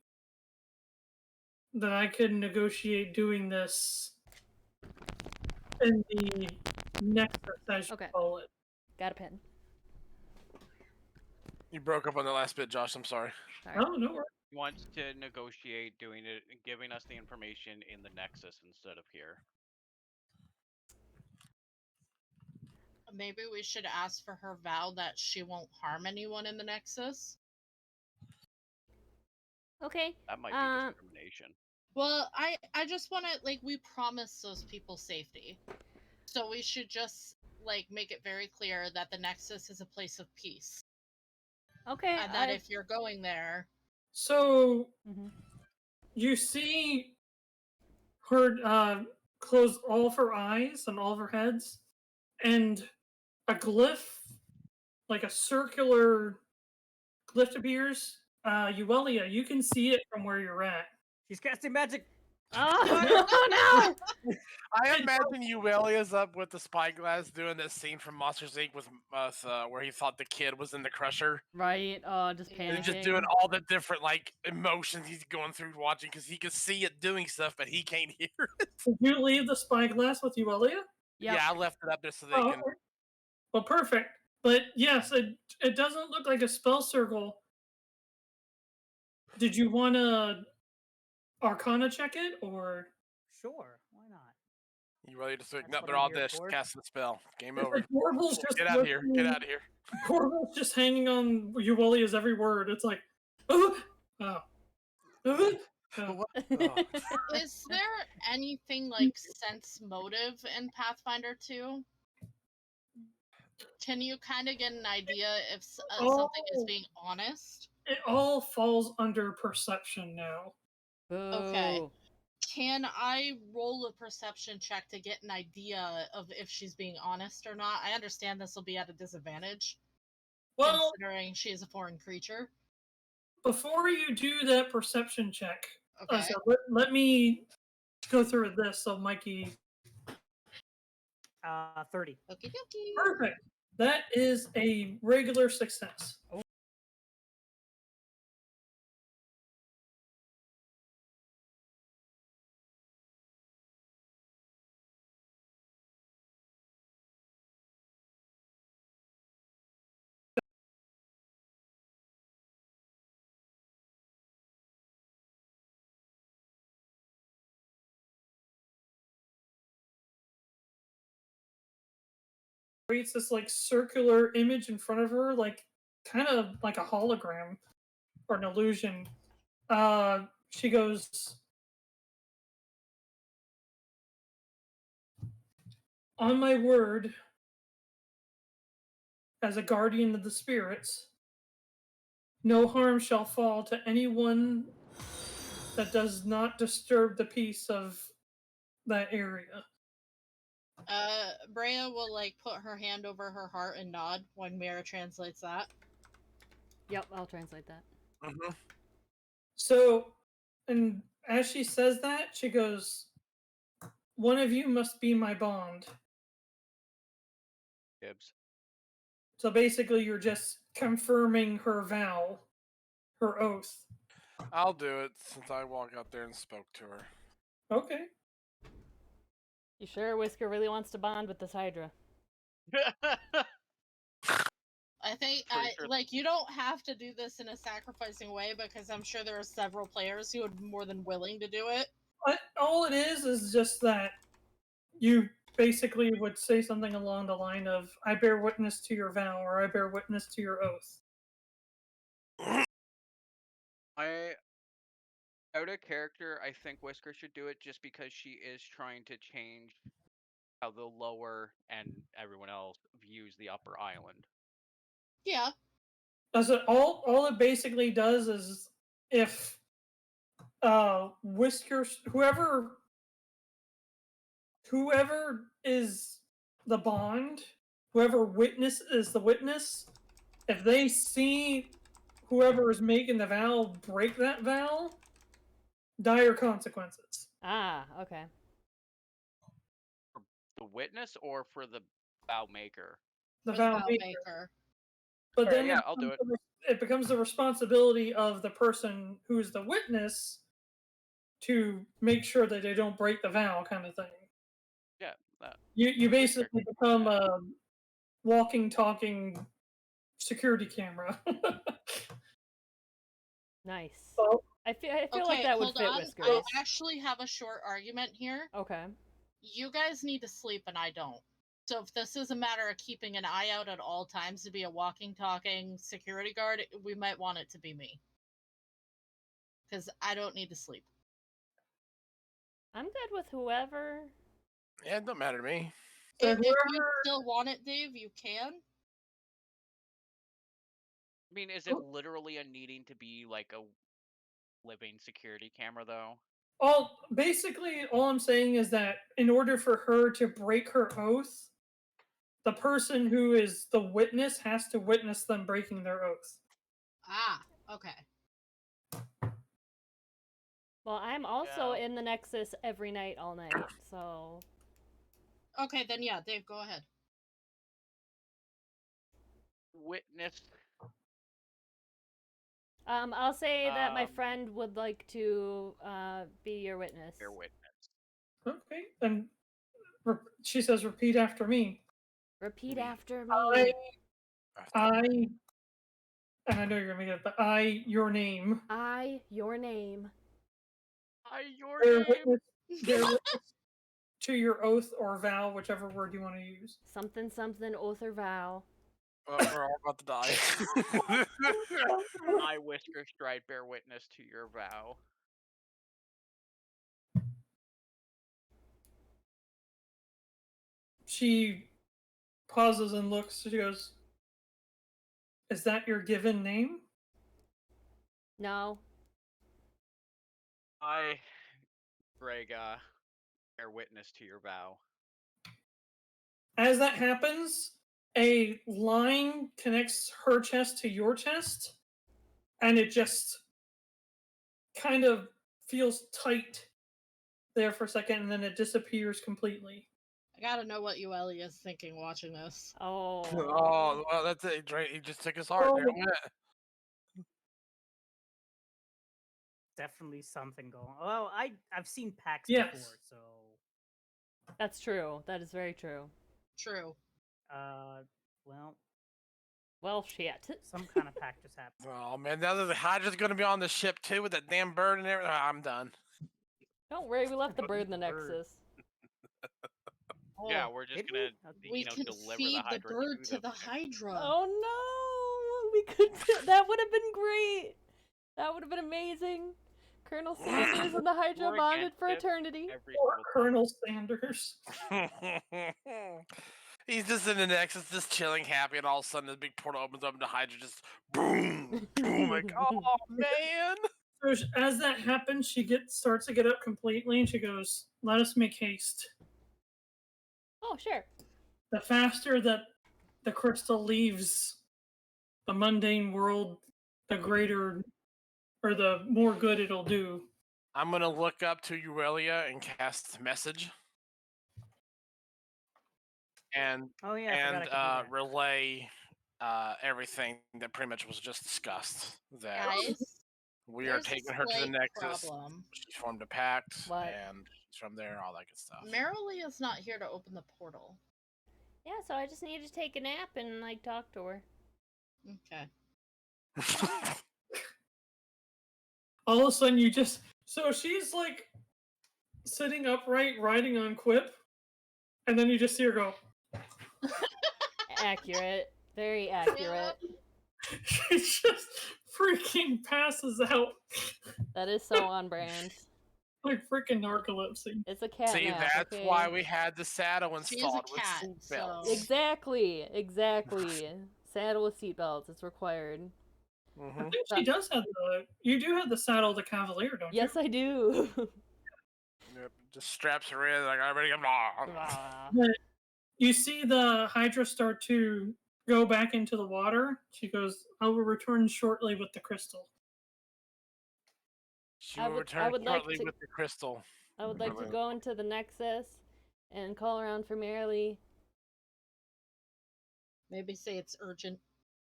that I could negotiate doing this in the Nexus, as you Okay. call it? Got a pen. You broke up on the last bit, Josh. I'm sorry. Sorry. Oh, no worries. He wants to negotiate doing it, giving us the information in the Nexus instead of here. Maybe we should ask for her vow that she won't harm anyone in the Nexus. Okay. That might be discrimination. Well, I just want to, like, we promised those people safety. So we should just, like, make it very clear that the Nexus is a place of peace. Okay. And that if you're going there... So, Mhm. you see her close all of her eyes and all of her heads, and a glyph, like a circular glyph appears. Yuelia, you can see it from where you're at. She's casting magic. Oh no! I imagine Yuelia's up with the spyglass doing this scene from Monsters Inc. with where he thought the kid was in the crusher. Right. Just panicking. And just doing all the different like emotions he's going through watching because he can see it doing stuff, but he can't hear it. Did you leave the spyglass with Yuelia? Yep. Yeah, I left it up there so they Oh, can. okay. Well, perfect. But yes, it doesn't look like a spell circle. Did you want to Arcana check it, or Sure, why not? You ready to swing? That's No, what they're I'm all here dead. for. Cast the spell. Game if over. the Dorval's just Get out of here. Get listening- out of here. Dorval's just hanging on Yuelia's every word. It's like, oh, oh. Oh. What? Oh. Is there anything like sense motive in Pathfinder 2? Can you kind of get an idea if something is Oh. being honest? It all falls under perception now. Okay. Boo. Can I roll a perception check to get an idea of if she's being honest or not? I understand this will be at a disadvantage, Well, considering she is a foreign creature. before you do that perception check, Okay. so let me go through this. So, Mikey, 30. Okie dokie. perfect. That is a regular success. Creates this like circular image in front of her, like kind of like a hologram or an illusion. She goes, on my word, as a guardian of the spirits, no harm shall fall to anyone that does not disturb the peace of that area. Brea will like put her hand over her heart and nod when Mirra translates that. Yep, I'll translate that. Mhm. So, and as she says that, she goes, one of you must be my bond. Gibbs. So basically, you're just confirming her vow, her oath. I'll do it since I walked out there and spoke to her. Okay. You sure Whisker really wants to bond with this Hydra? I think Pretty sure- like you don't have to do this in a sacrificing way because I'm sure there are several players who would be more than willing to do it. But all it is just that you basically would say something along the line of, I bear witness to your vow, or I bear witness to your oath. Out of character, I think Whisker should do it just because she is trying to change how the lower and everyone else views the upper island. Yeah. Does it all it basically does is if Whiskers whoever is the bond, whoever witness is the witness, if they see whoever is making the vow break that vow, dire consequences. Ah, okay. For the witness or for the vow maker? The For vow vow maker. maker. But Alright, then yeah, I'll do it. it becomes the responsibility of the person who's the witness to make sure that they don't break the vow, kind of thing. Yeah, that. You basically become a walking, talking security camera. Nice. Oh, I feel like Okay, that would hold fit on. Whiskers. I actually have a short argument here. Okay. You guys need to sleep and I don't. So if this is a matter of keeping an eye out at all times to be a walking, talking security guard, we might want it to be me. Because I don't need to sleep. I'm good with whoever. Yeah, it don't matter to me. So If you whoever- still want it, Dave, you can. I mean, is it literally a needing to be like a living security camera though? basically, all I'm saying is that in order for her to break her oath, the person who is the witness has to witness them breaking their oath. Ah, okay. Well, I'm also Yeah. in the Nexus every night, all night, so. Okay, then yeah, Dave, go ahead. Witness. I'll say that my Um, friend would like to be your witness. Your witness. Okay, then she says, "Repeat after me." Repeat Me. after I, me. and I know you're gonna get it, but I, your name, I, your name. Your bear name. witness to your oath or vow, whichever word you want to use. Something, something, oath or vow. We're all about to die. I, WhiskerStride, bear witness to your vow. She pauses and looks. She goes, "Is that your given name?" No. I, Grega, bear witness to your vow. As that happens, a line connects her chest to your chest, and it just kind of feels tight there for a second, and then it disappears completely. I gotta know what Yuelia is thinking watching this. Oh. Oh, well, that's it. He just took his heart. Oh. There it went. Definitely something going. Well, I've seen packs Yes. before, so That's true. That is very true. True. well, Well, shit. some kind of pack just happened. Oh man, now that the Hydra's gonna be on the ship too with that damn bird and everything. I'm done. Don't worry, we left the bird in the Bird. Nexus. Yeah, Oh, we're just did gonna, we? we you know, can deliver feed the Hydra bird to them. the Hydra. Oh no! We could. That would have been great. That would have been amazing. Colonel Sanders and the Hydra We're bonded against for it eternity. every Or single time. Colonel Sanders. He's just in the Nexus, just chilling, happy, and all of a sudden the big portal opens up and the Hydra just boom, boom, like, oh man. So as that happens, she starts to get up completely, and she goes, "Let us make haste. Oh, sure. The faster that the crystal leaves the mundane world, the greater, or the more good it'll do." I'm gonna look up to Yuelia and cast message. And Oh yeah, I forgot I could do that. relay everything that pretty much was just discussed. That Guys, we are there's a taking her to the slight Nexus. problem. She's formed a pact, What? and she's from there, all that good stuff. Marilee is not here to open the portal. Yeah, so I just need to take a nap and like talk to her. Okay. All of a sudden, so she's like sitting upright, riding on Quip, and then you just see her go. Accurate. Very accurate. She just freaking passes out That is so on brand. like freaking narcolepsy. It's a cat See, nap, that's okay? why we had the saddle She is a installed with cat, seatbelts. so- Exactly. Saddle with seatbelts. It's required. I Mm-hmm. think she does have you do have the saddle of the Cavalier, don't Yes, I do. Yep, just straps her in like everybody. Ah. you? You see the Hydra start to go back into the water. She goes, "I will return shortly with the crystal." She I will would- I return would like shortly to- with the crystal. I would like to go into the Nexus and call around for Marilee. Maybe say it's urgent.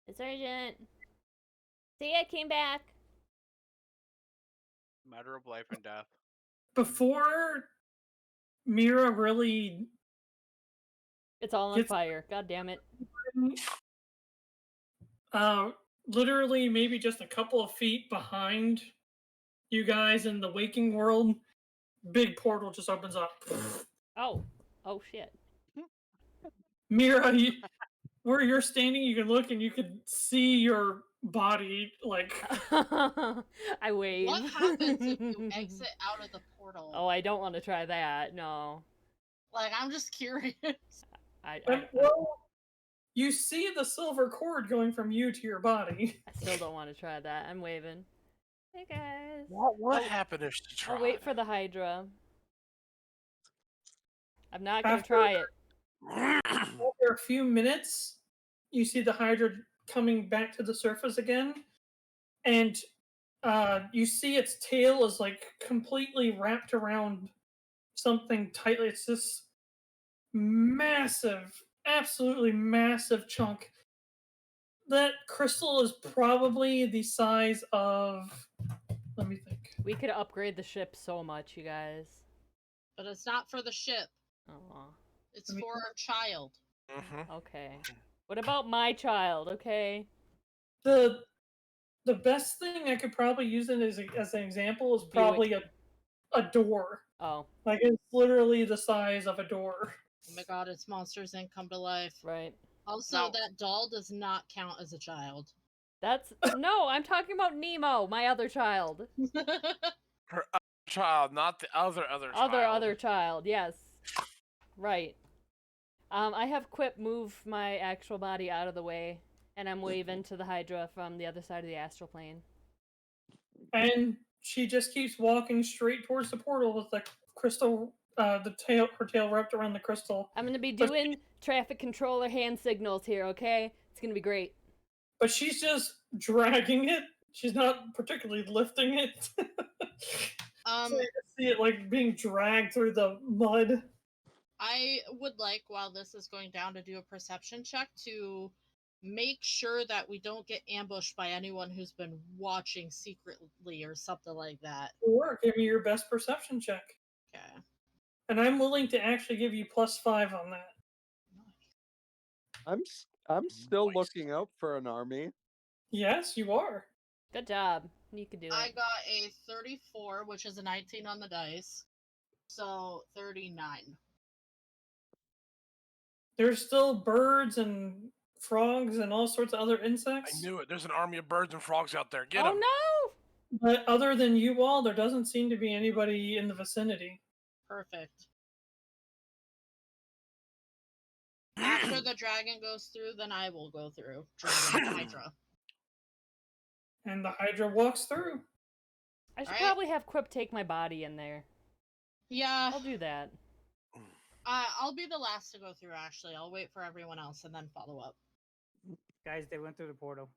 It's urgent. See, I came back. Matter of life and death. Before Mirra really It's all on Gets- fire. God damn it. literally maybe just a couple of feet behind you guys in the waking world, big portal just opens up. Oh shit. Mirra, where you're standing, you can look and you can see your body, like... I wave. What happens if you exit out of the portal? Oh, I don't want to try that. No. Like, I'm just curious. Well, you see the silver cord going from you to your body. I still don't want to try that. I'm waving. Hey guys. What happened if she tried? I'll wait for the Hydra. I'm not gonna try it. After a few minutes, you see the Hydra coming back to the surface again, and you see its tail is like completely wrapped around something tightly. It's this massive, absolutely massive chunk. That crystal is probably the size of... Let me think. We could upgrade the ship so much, you guys. But it's not for the ship. Aw. It's for our child. Okay. What about my child, okay? The best thing I could probably use it as an example is probably a door. Oh. Like, it's literally the size of a door. Oh my god, it's Monsters Inc. come to life. Right. Also, that doll does not count as a child. That's... No, I'm talking about Nemo, my other child. Her other child, not the other child. Other child, yes. Right. I have Quip move my actual body out of the way, and I'm waving to the Hydra from the other side of the astral plane. And she just keeps walking straight towards the portal with the crystal, her tail wrapped around the crystal. I'm gonna be doing traffic controller hand signals here, okay? It's gonna be great. But she's just dragging it. She's not particularly lifting it. So you can see it like being dragged through the mud. I would like, while this is going down, to do a perception check to make sure that we don't get ambushed by anyone who's been watching secretly or something like that. Or give me your best perception check. Okay. And I'm willing to actually give you +5 on that. I'm still looking out for an army. Yes, you are. Good job. You can do it. I got a 34, which is a 19 on the dice. So 39. There's still birds and frogs and all sorts of other insects. I knew it. There's an army of birds and frogs out there. Get Oh them. no! But other than you all, there doesn't seem to be anybody in the vicinity. Perfect. After the dragon goes through, then I will go through. Dragon Hydra. And the Hydra walks through. I should probably have Quip take my body in there. Yeah. I'll do that. I'll be the last to go through, actually. I'll wait for everyone else and then follow up. Guys, they went through the portal.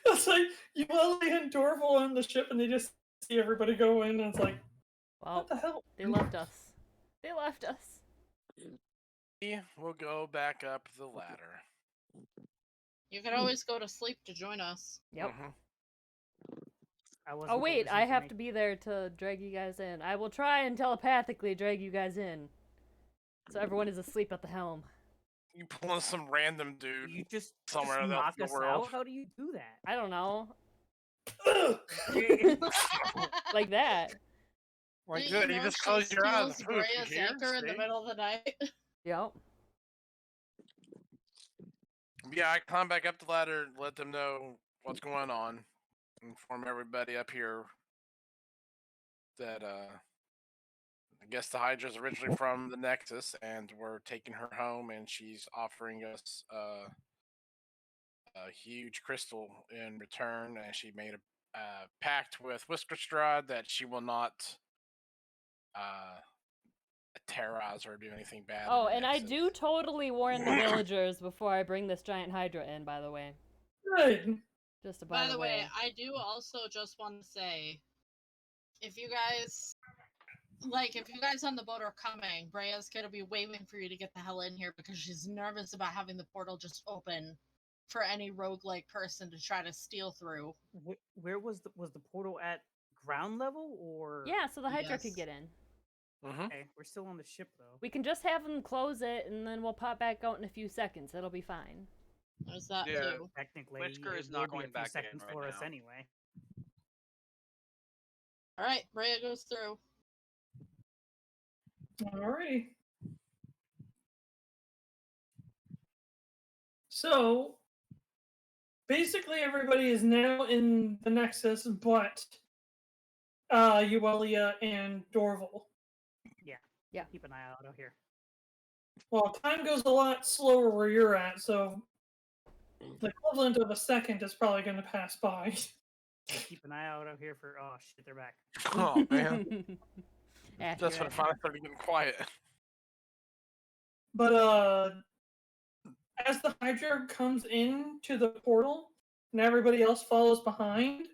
It's like Yuelia and Dorval on the ship, and they just see everybody go in, and it's like, well, what the hell? They left us. They left us. We'll go back up the ladder. You can always go to sleep to join us. Yep. I Oh wait, I have to be there to drag you guys in. I will try and telepathically drag you guys in. So everyone is asleep at the helm. You pulling some random dude You just somewhere just else knock in the us world. out? How do you do that? I don't know. Like that. Well, good. You just close your eyes. Brea's anchor in the middle of the night. Yep. Yeah, I climb back up the ladder, let them know what's going on, inform everybody up here that I guess the Hydra's originally from the Nexus, and we're taking her home, and she's offering us a huge crystal in return, and she made a pact with WhiskerStride that she will not terrorize or do anything bad. Oh, and I do totally warn the villagers before I bring this giant Hydra in, by the way. Good. Just By the way, I do also just want to say, if you guys on the boat are coming, Brea's gonna be waiting for you to get the hell in here because she's nervous about having the portal just open for any roguelike person to try to steal through. Where was the portal at ground level or? Yeah, so the Hydra could get in. Okay, we're still on the ship though. We can just have them close it, and then we'll pop back out in a few seconds. It'll be fine. There's that Yeah. too. Technically, Whisker it is not would be going a few back in seconds right for us now. anyway. All right, Rhea goes through. Alrighty. So basically, everybody is now in the Nexus, but Yuelia and Dorval. Yeah. Keep an eye out here. Well, time goes a lot slower where you're at, so the equivalent of a second is probably going to pass by. Keep an eye out here for. Oh shit, they're back. Oh man, that's when Accurate. it finally started getting quiet. But as the Hydra comes into the portal and everybody else follows behind,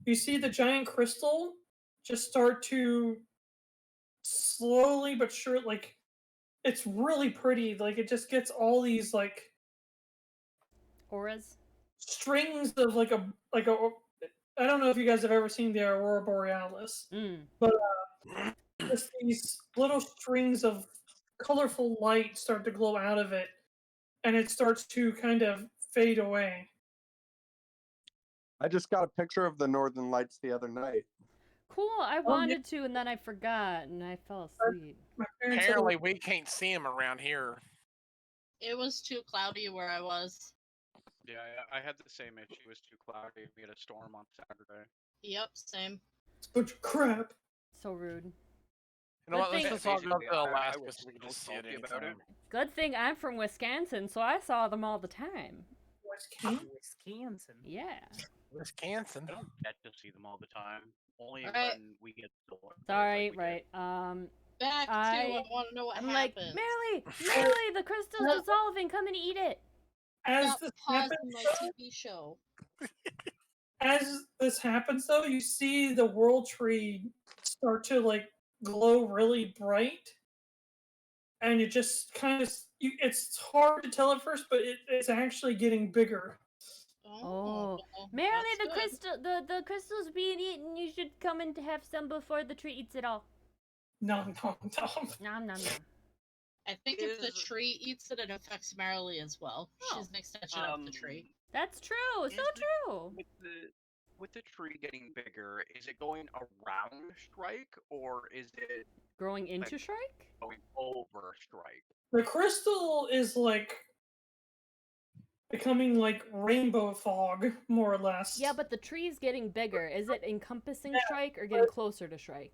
you see the giant crystal just start to slowly but sure, like, it's really pretty. Like, it just gets all these like Auras. strings of like a I don't know if you guys have ever seen the Aurora Borealis, Mm. but just these little strings of colorful light start to glow out of it, and it starts to kind of fade away. I just got a picture of the Northern Lights the other night. Cool. I wanted to, and then I forgot, and I fell asleep. My parents said, Apparently, we can't see him around here. It was too cloudy where I was. Yeah, I had the same issue. It was too cloudy. We had a storm on Saturday. Yep, same. it's a bunch of crap. So rude. You know what? Good Let's thing- just all go to I Alaska was so we can so just see it salty about it. anytime. Good thing I'm from Wisconsin, so I saw them all the time. Wisconsin. Yeah. Wisconsin. I don't get to see them all the time. Only Alright. when we get storms. Sorry, right. Back to I want to know what I'm like, happened. Merely, the crystal's dissolving. Come and eat it. As Got this paused happens, in my TV show. though, you see the world tree start to like glow really bright, and it just kind of it's hard to tell at first, but it's actually getting bigger. Oh, well, Merely, that's good. the crystal's being eaten. You should come and have some before the tree eats it all. Nom. Nom nom nom. I think if the tree eats it, it affects Merrily as well. She's an extension of the tree. That's true. So true. With the tree getting bigger, is it going around Strike or is it Growing into Shrike? going over Strike? The crystal is like becoming like rainbow fog, more or less. Yeah, but the tree's getting bigger. Is it encompassing Shrike or getting closer to Shrike?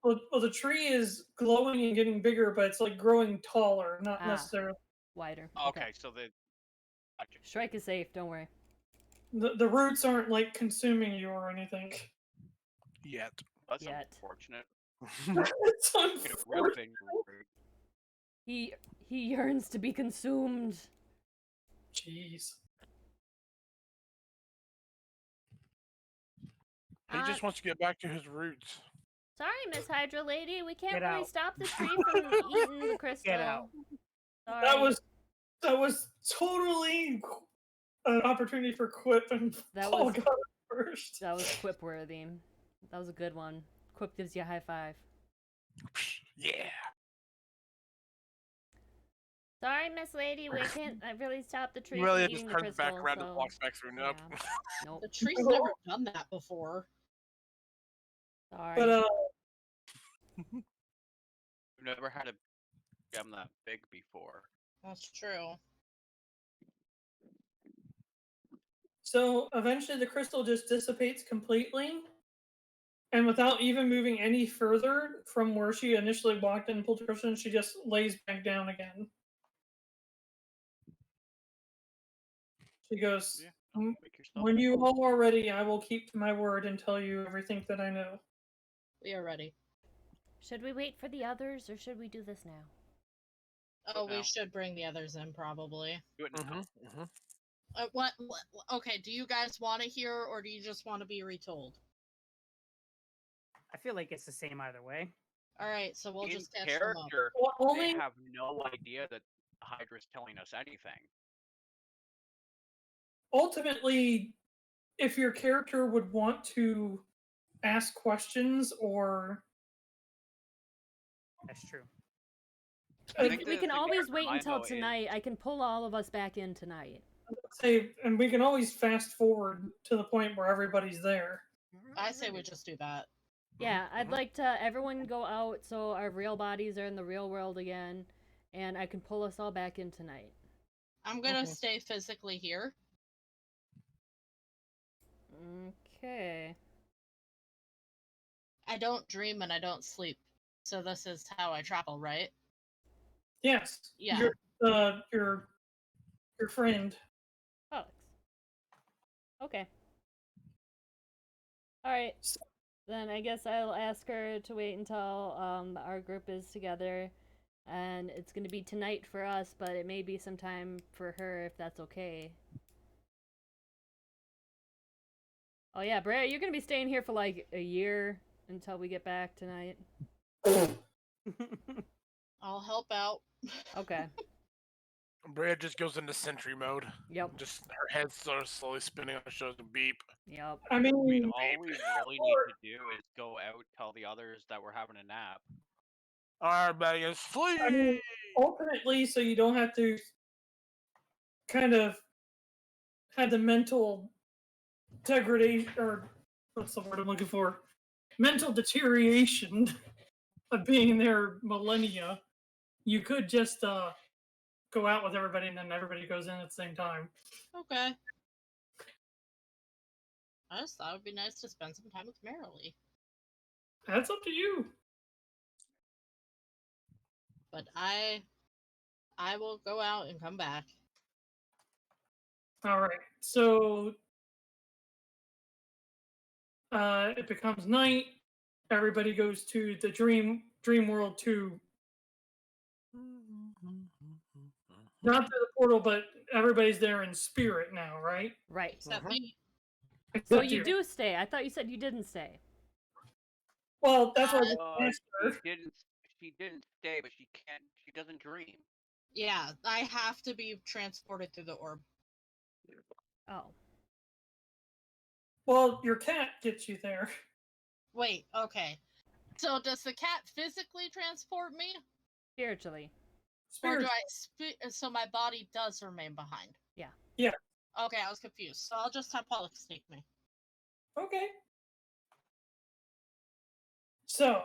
Well, the tree is glowing and getting bigger, but it's like growing taller, not necessarily wider. Okay, so the gotcha. Shrike is safe. Don't worry. The roots aren't like consuming you or anything. Yet. That's Yet. unfortunate. It's Get a real unfortunate. thing. He yearns to be consumed. Jeez. He just wants to get back to his roots. Sorry, Miss Hydra Lady. We can't Get really out. stop the tree from eating the crystal. Get out. Sorry. That was totally an opportunity for Quip, and That Paul was- got it first. That was quip worthy. That was a good one. Quip gives you a high five. Yeah. Sorry, Miss Lady. We can't really stop the tree You really from just eating the turned crystal. back around so... and walks back through. Nope. Yeah. Nope. The tree's never done that before. Sorry. But We've never had a gem that big before. That's true. so eventually the crystal just dissipates completely, and without even moving any further from where she initially walked in and pulled the crystal, she just lays back down again. She goes, Yeah. Make yourself "When you all are ready, I will keep to my word and tell you everything that I know." We are ready. Should we wait for the others, or should we do this now? Oh, now. we should bring the others in, probably. do it now. What? Okay, do you guys want to hear, or do you just want to be retold? I feel like it's the same either way. Alright, so we'll In just catch them up. character, Well, they only have no idea that Hydra's telling us anything. ultimately, if your character would want to ask questions or That's true. I think We the can thing always to wait remind, until though, is- tonight. I can pull all of us back in tonight. say, and we can always fast forward to the point where everybody's there. I say we just do that. Yeah, I'd like to everyone go out so our real bodies are in the real world again, and I can pull us all back in tonight. I'm gonna stay physically here. Okay. I don't dream and I don't sleep, so this is how I travel, right? Yes. Yeah. Your friend. Alex. Okay. Alright. Then I guess I'll ask her to wait until our group is together. And it's going to be tonight for us, but it may be some time for her if that's okay. Oh yeah, Brea, you're going to be staying here for like a year until we get back tonight. I'll help out. Okay. Brea just goes into sentry mode. Yep. Just her head starts slowly spinning on the shows to beep. Yep. I I mean, mean, all we really need to do is go out, tell the others that we're having a nap. Everybody is flee! I mean, ultimately, so you don't have to kind of have the mental degradation, or what's the word I'm looking for? Mental deterioration of being there millennia. You could just go out with everybody and then everybody goes in at the same time. Okay. I just thought it would be nice to spend some time with Merrily. That's up to you. But I will go out and come back. All right. So it becomes night. Everybody goes to the dream world to not through the portal, but everybody's there in spirit now, right? Right. Except me. So Except you do stay. I thought you said you didn't stay. Well, that's what I Uh, asked her. she didn't stay, but she can't. She doesn't dream. Yeah, I have to be transported through the orb. Oh. Well, your cat gets you there. Wait, okay. So does the cat physically transport me? Spiritually. Or do I so my body does remain behind? Yeah. Yeah. Okay, I was confused. So I'll just have Pollux take me. Okay. So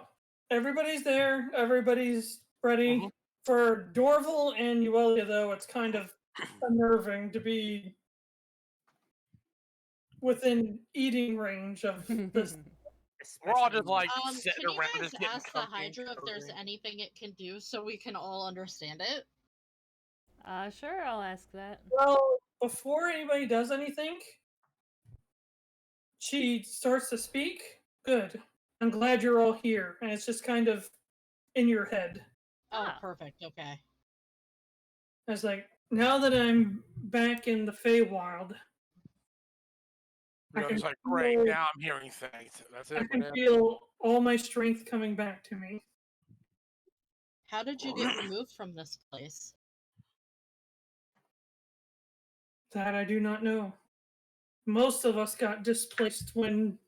everybody's there. Everybody's ready. For Dorval and Yuelia, though, it's kind of unnerving to be within eating range of this. We're all just like Can sitting you around, guys just getting ask the comfy and Hydra if there's cozy. anything it can do so we can all understand it? Sure, I'll ask that. Well, before anybody does anything, she starts to speak. Good. I'm glad you're all here. And it's just kind of in your head. Oh, Ah. perfect. Okay. I was like, now that I'm back in the Feywild, I You're can just like, great, feel- now I'm hearing things. That's I it. can man. feel all my strength coming back to me. How did you get removed from this place? That I do not know. Most of us got displaced when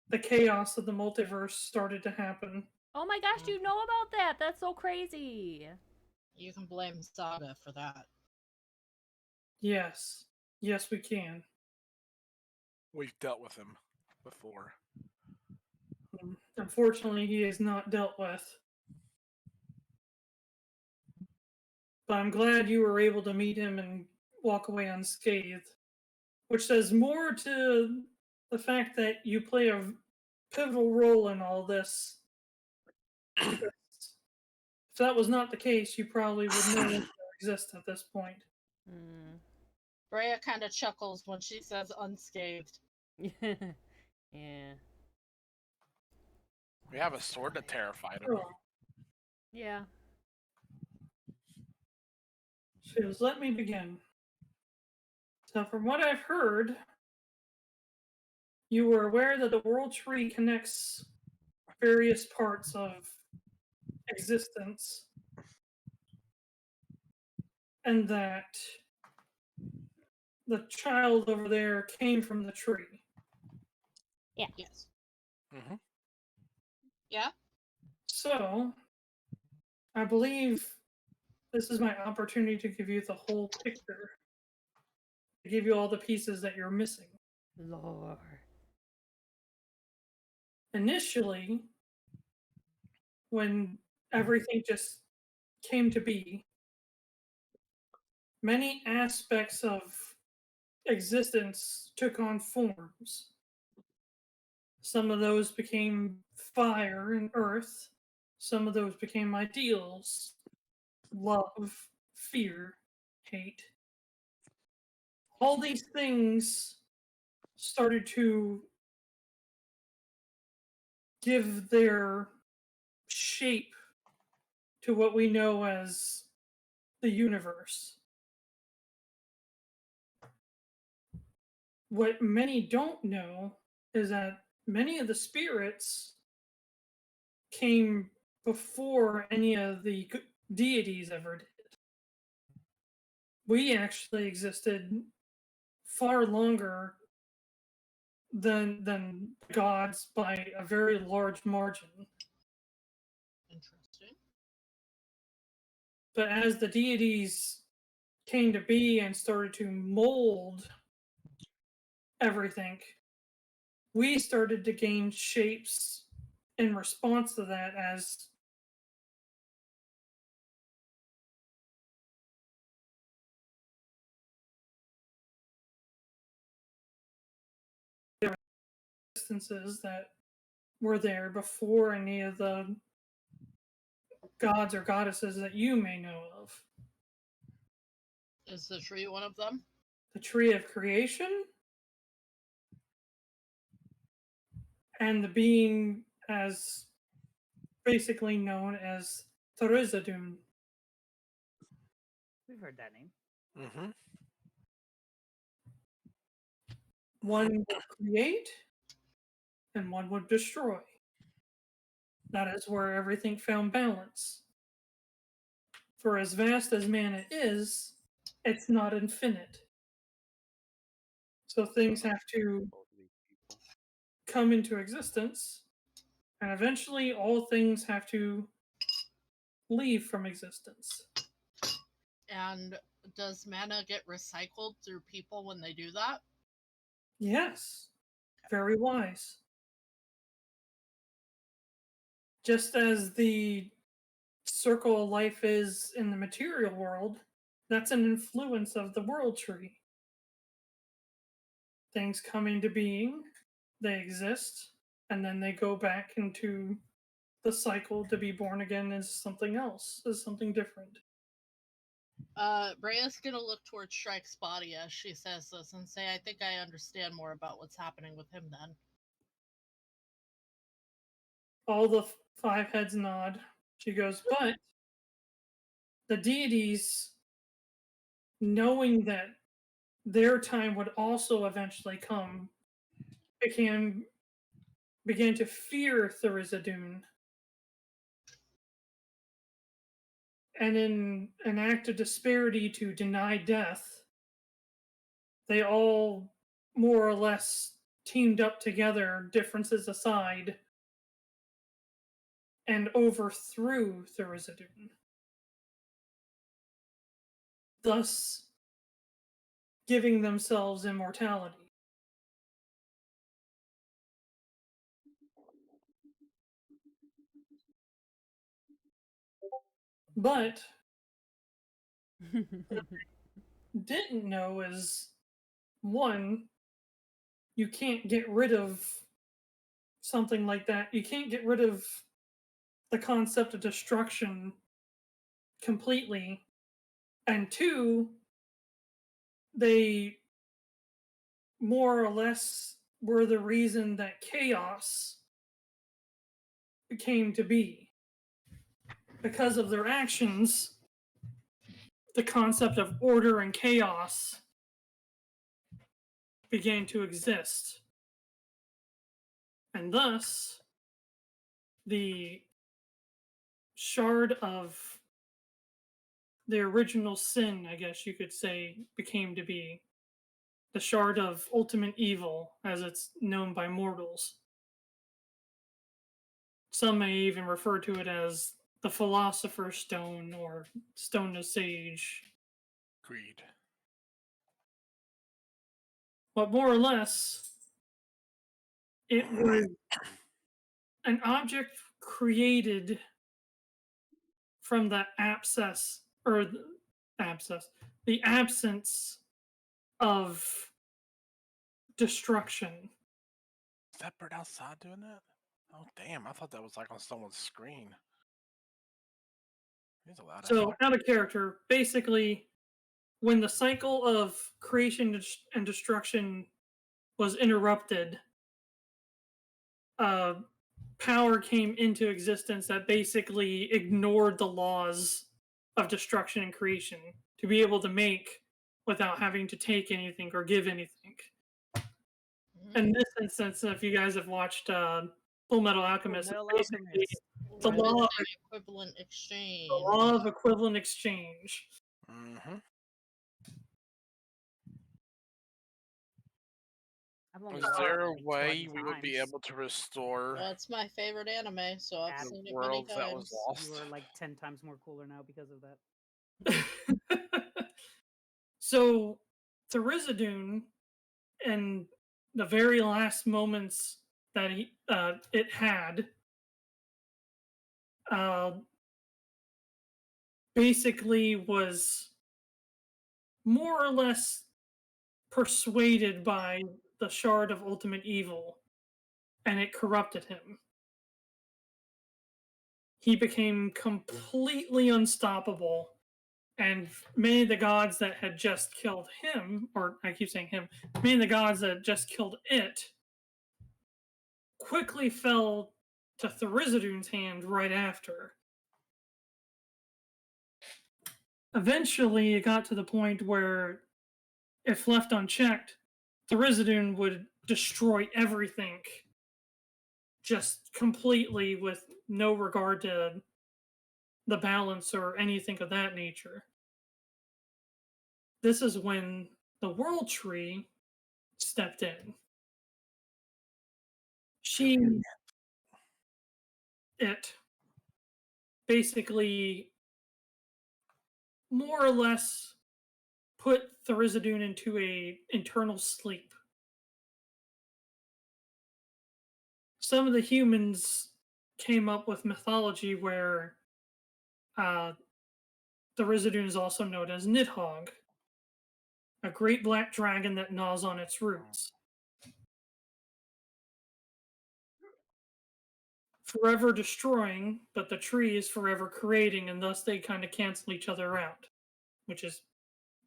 the chaos of the multiverse started to happen. Oh my gosh, you know about that? That's so crazy. You can blame Saga for that. Yes. Yes, we can. We've dealt with him before. Unfortunately, he is not dealt with. But I'm glad you were able to meet him and walk away unscathed, which says more to the fact that you play a pivotal role in all this. Because if that was not the case, you probably would no longer exist at this point. Brea kind of chuckles when she says unscathed. Yeah. We have a sword that terrified him. Oh. Yeah. She goes, let me begin. So from what I've heard, you were aware that the world tree connects various parts of existence, and that the child over there came from the tree. Yeah. Yes. Mm-hmm. Yeah? So, I believe this is my opportunity to give you the whole picture. give you all the pieces that you're missing. Lore. Initially, when everything just came to be, many aspects of existence took on forms. Some of those became fire and earth. Some of those became ideals, love, fear, hate. All these things started to give their shape to what we know as the universe. What many don't know is that many of the spirits came before any of the deities ever did. We actually existed far longer than gods by a very large margin. Interesting. But as the deities came to be and started to mold everything, we started to gain shapes in response to that as instances that were there before any of the gods or goddesses that you may know of. Is the tree one of them? The tree of creation and the being as basically known as Tharizdun. We've heard that name. Mm-hmm. One would create and one would destroy. That is where everything found balance. For as vast as mana is, it's not infinite. So things have to come into existence, and eventually all things have to leave from existence. And does mana get recycled through people when they do that? Yes, very wise. Just as the circle of life is in the material world, that's an influence of the world tree. Things come into being, they exist, and then they go back into the cycle to be born again as something else, as something different. Brea's gonna look towards Shrike's body as she says this and say, I think I understand more about what's happening with him then. All the five heads nod. She goes, but the deities, knowing that their time would also eventually come, began to fear Tharizdun. And in an act of disparity to deny death, they all more or less teamed up together, differences aside, and overthrew Tharizdun. Thus, giving themselves immortality. But didn't know is one, you can't get rid of something like that. You can't get rid of the concept of destruction completely. And two, they more or less were the reason that chaos came to be. Because of their actions, the concept of order and chaos began to exist. And thus, the shard of the original sin, I guess you could say, became to be the shard of ultimate evil, as it's known by mortals. Some may even refer to it as the Philosopher's Stone or Stone of Sage. Agreed. but more or less, it was an object created from the abscess, or the absence of destruction. Is that bird outside doing that? Oh damn! I thought that was like on someone's screen. He's a loud ass So, fuck. out of character, basically, when the cycle of creation and destruction was interrupted, power came into existence that basically ignored the laws of destruction and creation to be able to make without having to take anything or give anything. In this instance, if you guys have watched Full Metal Alchemist, Full it's Metal basically Alchemist. the law of, equivalent exchange. the law of equivalent exchange. Mm-hmm. I've only Is watched there it a like way 20 we would be times. able to restore Well, it's my favorite anime, so I've Ab- seen it many worlds that was times. lost? You are like 10 times more cooler now because of that. So, Tharizdun, in the very last moments that it had, basically was more or less persuaded by the shard of ultimate evil, and it corrupted him. He became completely unstoppable, and many of the gods that had just killed him, or I keep saying him, many of the gods that had just killed it, quickly fell to Tharizdun's hand right after. Eventually, it got to the point where, if left unchecked, Tharizdun would destroy everything just completely with no regard to the balance or anything of that nature. This is when the World Tree stepped in. It basically more or less put Tharizdun into a internal sleep. Some of the humans came up with mythology where Tharizdun is also known as Nidhogg, a great black dragon that gnaws on its roots. Forever destroying, but the tree is forever creating, and thus they kind of cancel each other out, which is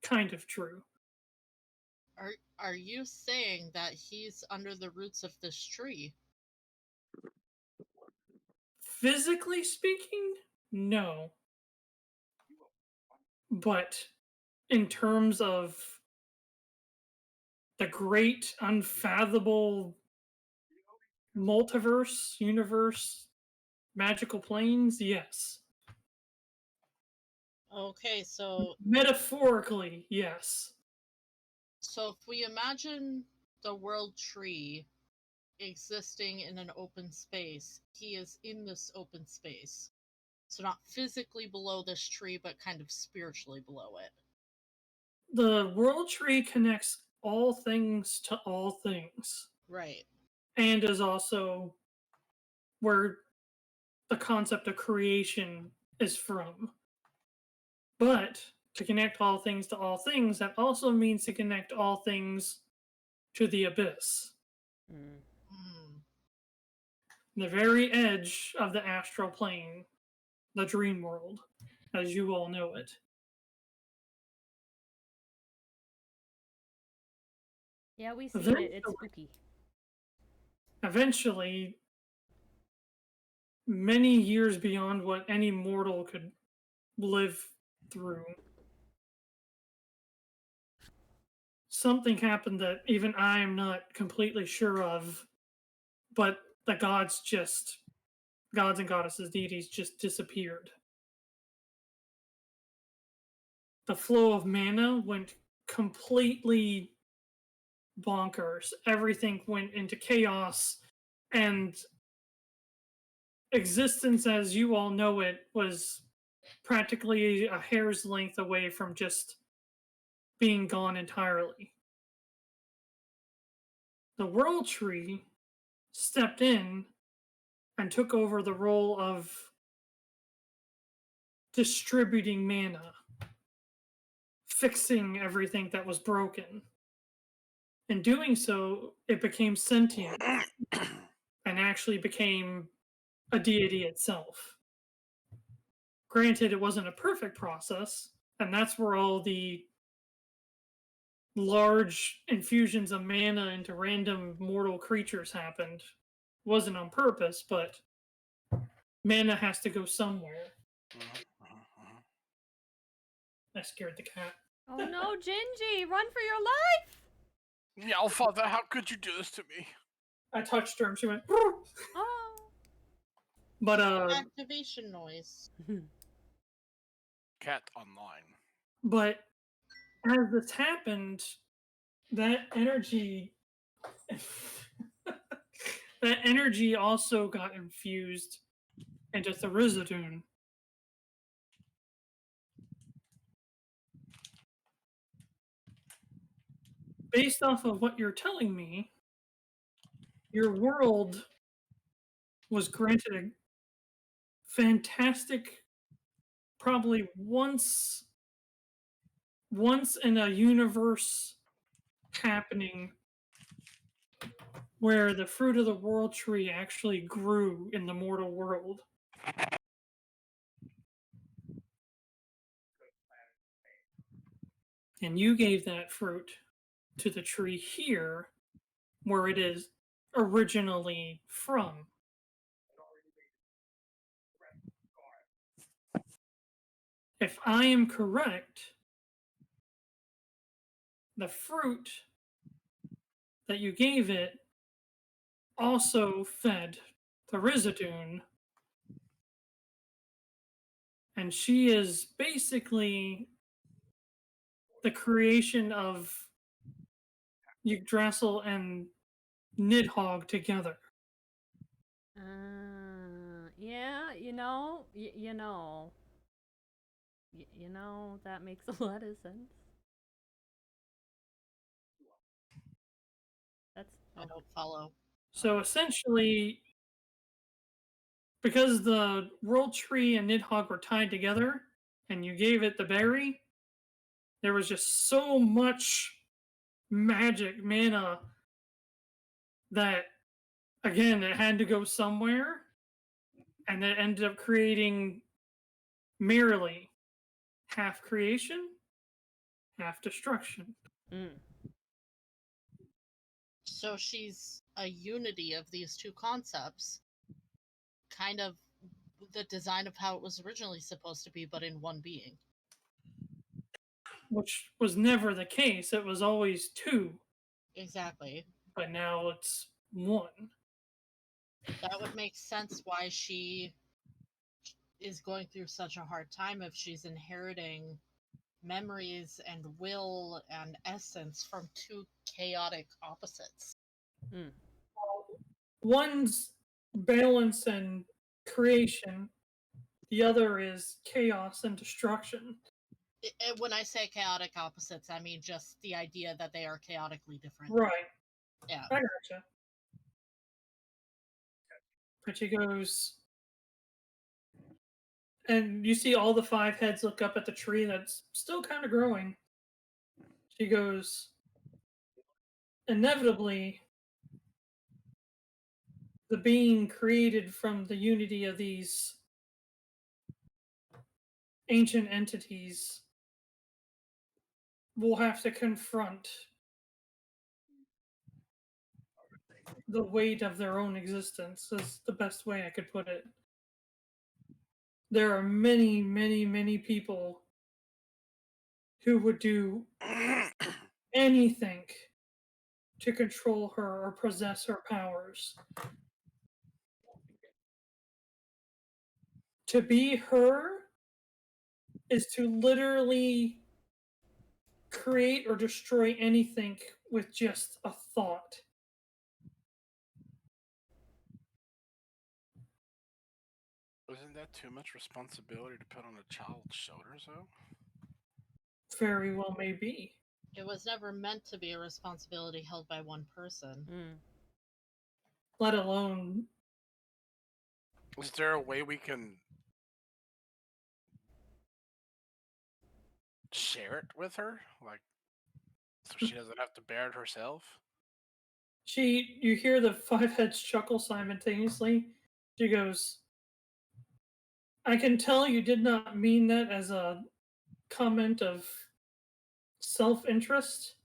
kind of true. Are you saying that he's under the roots of this tree? Physically speaking, no. But in terms of the great, unfathomable multiverse, universe, magical planes, yes. Okay, so Metaphorically, yes. so if we imagine the world tree existing in an open space, he is in this open space. So not physically below this tree, but kind of spiritually below it. The world tree connects all things to all things. Right. And is also where the concept of creation is from. But to connect all things to all things, that also means to connect all things to the abyss. The very edge of the astral plane, the dream world, as you all know it. Yeah, we seen it. It's spooky. Eventually, many years beyond what any mortal could live through, something happened that even I am not completely sure of, but the gods and goddesses, deities just disappeared. The flow of mana went completely bonkers. Everything went into chaos, and existence as you all know it was practically a hair's length away from just being gone entirely. the World Tree stepped in and took over the role of distributing mana, fixing everything that was broken. In doing so, it became sentient and actually became a deity itself. Granted, it wasn't a perfect process, and that's where all the large infusions of mana into random mortal creatures happened. Wasn't on purpose, but mana has to go somewhere. I scared the cat. Oh no, Gingy, run for your life! Yeah, Father, how could you do this to me? I touched her and she went. Oh. But Activation noise. Cat online. But as this happened, that energy that energy also got infused into Therizadoon. Based off of what you're telling me, your world was granted a fantastic, probably once in a universe happening where the fruit of the world tree actually grew in the mortal world. And you gave that fruit to the tree here, where it is originally from. If I am correct, the fruit that you gave it also fed Therizadoon, and she is basically the creation of Yggdrasil and Nidhogg together. Yeah, you know, that makes a lot of sense. I don't follow. So essentially, because the World Tree and Nidhogg were tied together, and you gave it the berry, there was just so much magic mana that, again, it had to go somewhere, and it ended up creating merely half creation, half destruction. So she's a unity of these two concepts. Kind of the design of how it was originally supposed to be, but in one being. Which was never the case. It was always two. Exactly. But now it's one. That would make sense why she is going through such a hard time if she's inheriting memories and will and essence from two chaotic opposites. One's balance and creation, the other is chaos and destruction. When I say chaotic opposites, I mean just the idea that they are chaotically different. Right. Yeah. I gotcha. But she goes, and you see all the 5 heads look up at the tree that's still kind of growing. She goes, inevitably, the being created from the unity of these ancient entities will have to confront the weight of their own existence, is the best way I could put it. There are many, many, many people who would do anything to control her or possess her powers. To be her is to literally create or destroy anything with just a thought. Isn't that too much responsibility to put on a child's shoulders, though? Very well may be. It was never meant to be a responsibility held by one person. Mm. Let alone Is there a way we can share it with her, like, so she doesn't have to bear it herself? you hear the five heads chuckle simultaneously. She goes, I can tell you did not mean that as a comment of self-interest,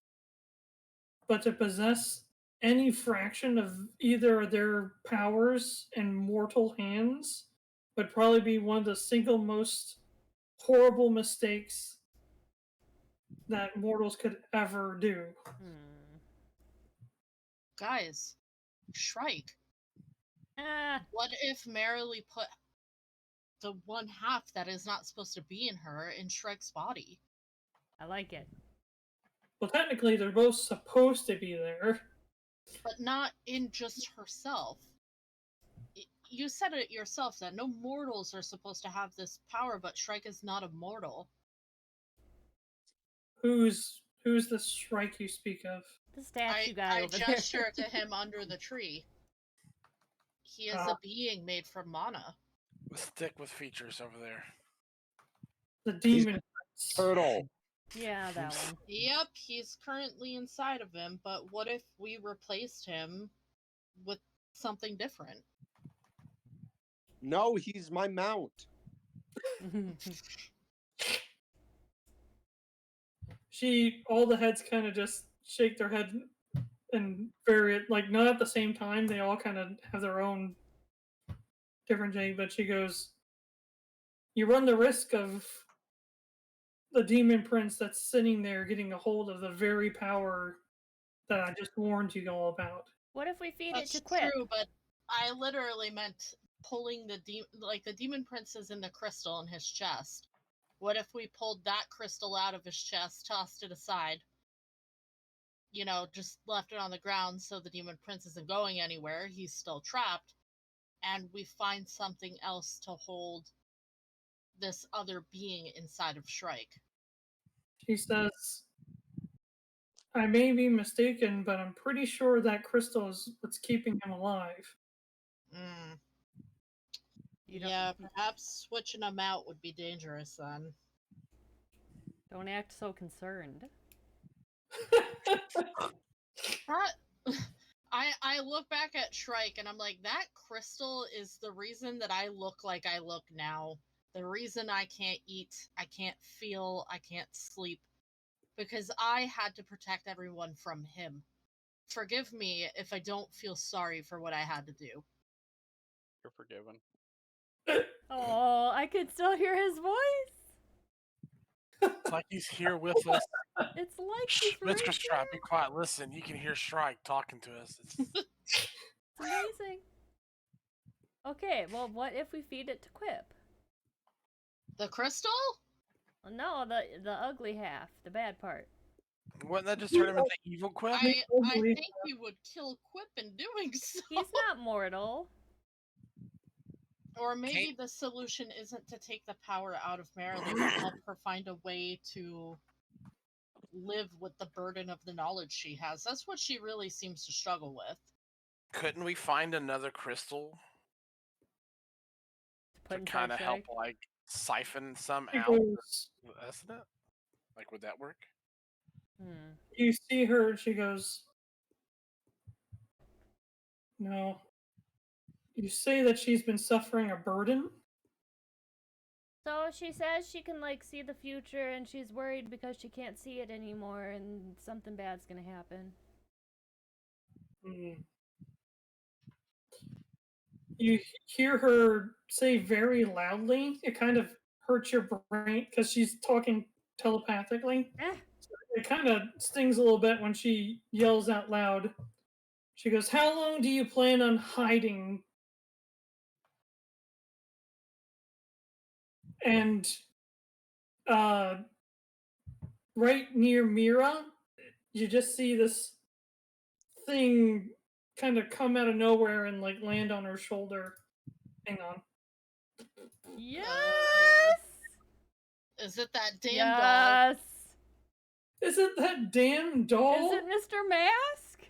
but to possess any fraction of either of their powers in mortal hands would probably be one of the single most horrible mistakes that mortals could ever do. Hmm. Guys, Shrike. Ah, What if Merrily put the one half that is not supposed to be in her in Shrike's body? I like it. Well, technically, they're both supposed to be there. But not in just herself. You said it yourself that no mortals are supposed to have this power, but Shrike is not a mortal. Who's the Shrike you speak of? The statue guy I over gesture there. to him under the tree. He is Ah. a being made from mana. Stick with features over there. The demon prince. Turtle. Yeah, that one. Yep, he's currently inside of him, but what if we replaced him with something different? No, he's my mount. All the heads kind of just shake their head and very, like, not at the same time. They all kind of have their own different thing, but she goes, you run the risk of the demon prince that's sitting there getting a hold of the very power that I just warned you all about. What if we feed That's it to Quip? true, but I literally meant pulling the demon prince is in the crystal in his chest. What if we pulled that crystal out of his chest, tossed it aside, just left it on the ground so the demon prince isn't going anywhere, he's still trapped, and we find something else to hold this other being inside of Shrike? She says, I may be mistaken, but I'm pretty sure that crystal is what's keeping him alive. Mm. You don't- Yeah, perhaps switching them out would be dangerous then. Don't act so concerned. I look back at Shrike and I'm like, that crystal is the reason that I look like I look now. The reason I can't eat, I can't feel, I can't sleep. Because I had to protect everyone from him. Forgive me if I don't feel sorry for what I had to do. You're forgiven. Oh, I could still hear his voice. It's like he's here with us. It's like he's right WhiskerStride, be there. quiet. Listen, you can hear Shrike talking to us. It's amazing. Okay, well, what if we feed it to Quip? The crystal? Well, no, the ugly half, the bad part. Wouldn't that just turn him into evil Quip? I think he would kill Quip in doing so. He's not mortal. Or maybe the solution isn't to take the power out of Merrily, but help her find a way to live with the burden of the knowledge she has. That's what she really seems to struggle with. Couldn't we find another crystal Put to inside kind of help, Shrike? like, siphon some She out? goes, Isn't it? Like, would that work? Hmm. you see her, and she goes, no. You say that she's been suffering a burden? So she says she can, like, see the future, and she's worried because she can't see it anymore, and something bad's gonna happen. You hear her say very loudly. It kind of hurts your brain because she's talking telepathically. It kind of stings a little bit when she yells out loud. She goes, how long do you plan on hiding? And right near Mirra, you just see this thing kind of come out of nowhere and, like, land on her shoulder. Hang on. Yes! Is it that damn dog? Yes! Is it that damn doll? Is it Mr. Mask?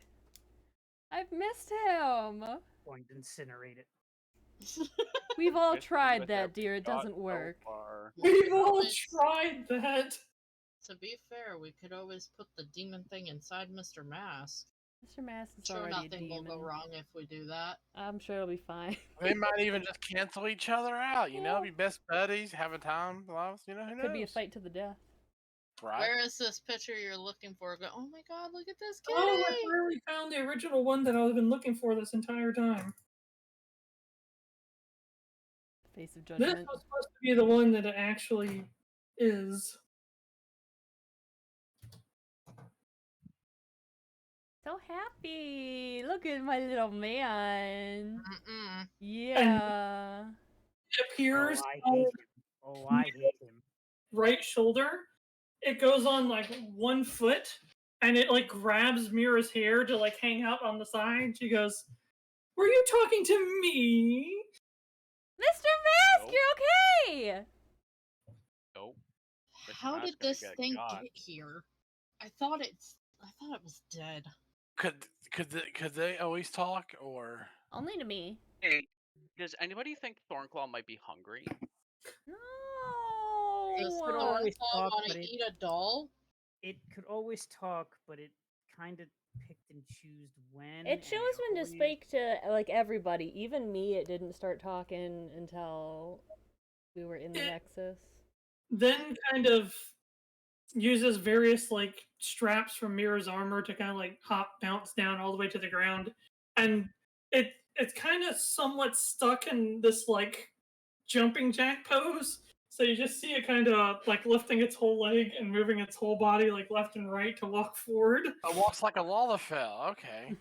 I've missed him. Going to incinerate it. We've all Missed him tried with that, every dear. It shot doesn't so work. far. We've all Always- tried that. To be fair, we could always put the demon thing inside Mr. Mask. Mr. Mask is Sure, already a nothing will demon. go wrong if we do that. I'm sure it'll be fine. They might even just cancel each other out. You know, Yeah. be best buddies, have a time, loves. You know, who knows? Could be a fight to the death. Right? Where is this picture you're looking for? Go, oh my god, look at this kitty! Oh, that's where we found the original one that I've been looking for this entire time. Face of This judgment. was supposed to be the one that it actually is. So happy. Look at my little man. Mm-mm. Yeah. It appears I on hate him. Oh, I hate him. right shoulder. It goes on like 1 foot, and it like grabs Mirra's hair to like hang out on the side. She goes, "Were you talking to me?" Mr. Mask, Nope. you're okay. Nope. Mr. How Mask's did gonna this get thing got. get here? I thought it was dead. Could they always talk or? Only to me. Hey, does anybody think Thornclaw might be hungry? Does No. could always Thornclaw talk, want but to it- eat a doll? It could always talk, but it kind of picked and chose when. It chose when to always- speak to like everybody, even me. It didn't start talking until we were in the It- Nexus. Then kind of uses various like straps from Mirra's armor to kind of like bounce down all the way to the ground, and it's kind of somewhat stuck in this like jumping jack pose. So you just see it kind of like lifting its whole leg and moving its whole body like left and right to walk forward. It walks like a Lalafell. Okay.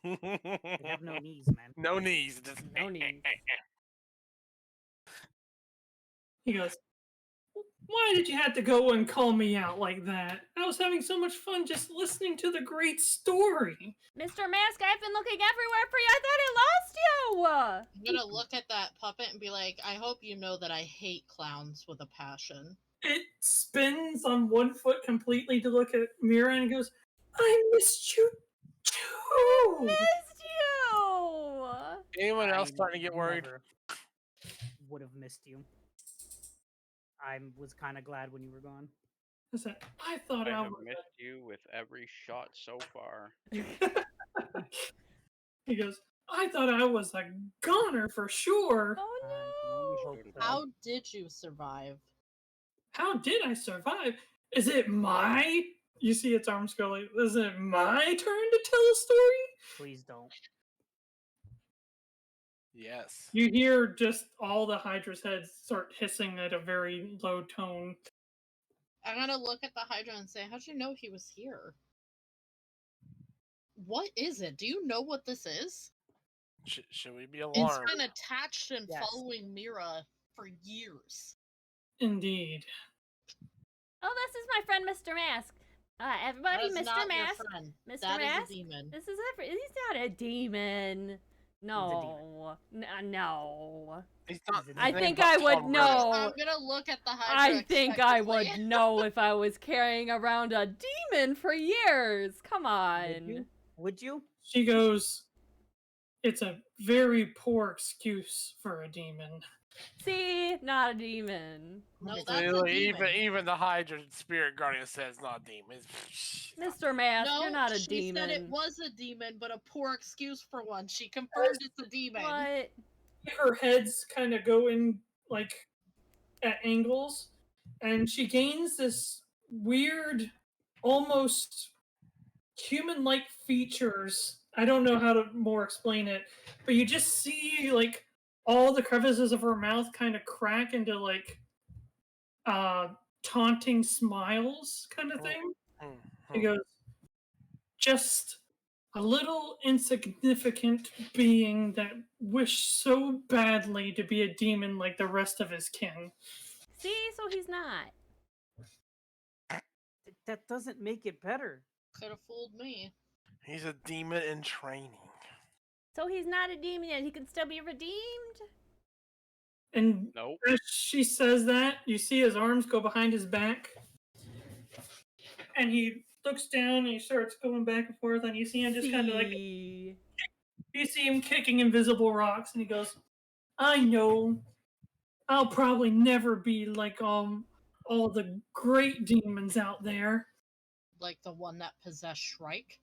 They have no knees, man. No knees. Just No knees. He goes, "Why did you have to go and call me out like that? I was having so much fun just listening to the great story." Mr. Mask, I've been looking everywhere for you. I thought I lost you. I'm gonna look at that puppet and be like, I hope you know that I hate clowns with a passion. It spins on 1 foot completely to look at Mirra and goes, "I missed you too." Missed you. Anyone else I starting to get worried? never would have missed you. I was kind of glad when you were gone. I said, "I thought I I have was." missed you with every shot so far. He goes, "I thought I was a goner for sure. Oh I can only no. hope so. How did you survive? How did I survive? Is it my..." You see its arms go like, "Is it my turn to tell a story?" Please don't. Yes. You hear just all the Hydra's heads start hissing at a very low tone. I'm gonna look at the Hydra and say, how'd you know he was here? What is it? Do you know what this is? Should we be It's alarmed? been attached and Yes. following Mirra for years. Indeed. Oh, this is my friend, Mr. Mask. Everybody, That is Mr. not your Mask. friend. Mr. That is Mask? a demon. This is he's not a demon. No. No. He's not. Is it I his think name's I not would Tom know. I'm gonna look at the Hydra. I think I would expectantly. know if I was carrying around a demon for years. Come Would on. you? Would you? She goes, "It's a very poor excuse for a demon." See, not a demon. No, It's that's a Really, demon. even the Hydra Spirit Guardian says not demons. Mr. Mask, No, you're not a she demon. said it was a demon, but a poor excuse for one. She confirmed it's a demon. What? Her heads kind of go in like at angles, and she gains this weird, almost human-like features. I don't know how to more explain it, but you just see like all the crevices of her mouth kind of crack into like taunting smiles kind of thing. He goes, "Just a little insignificant being that wished so badly to be a demon like the rest of his kin." See, so he's not. That doesn't make it better. Could have fooled me. He's a demon in training. So he's not a demon yet. He can still be redeemed. And Nope. as she says that, you see his arms go behind his back, and he looks down and he starts going back and forth, and you see him just kind of like, See. you see him kicking invisible rocks, and he goes, I know I'll probably never be like all the great demons out there. Like the one that possessed Shrike?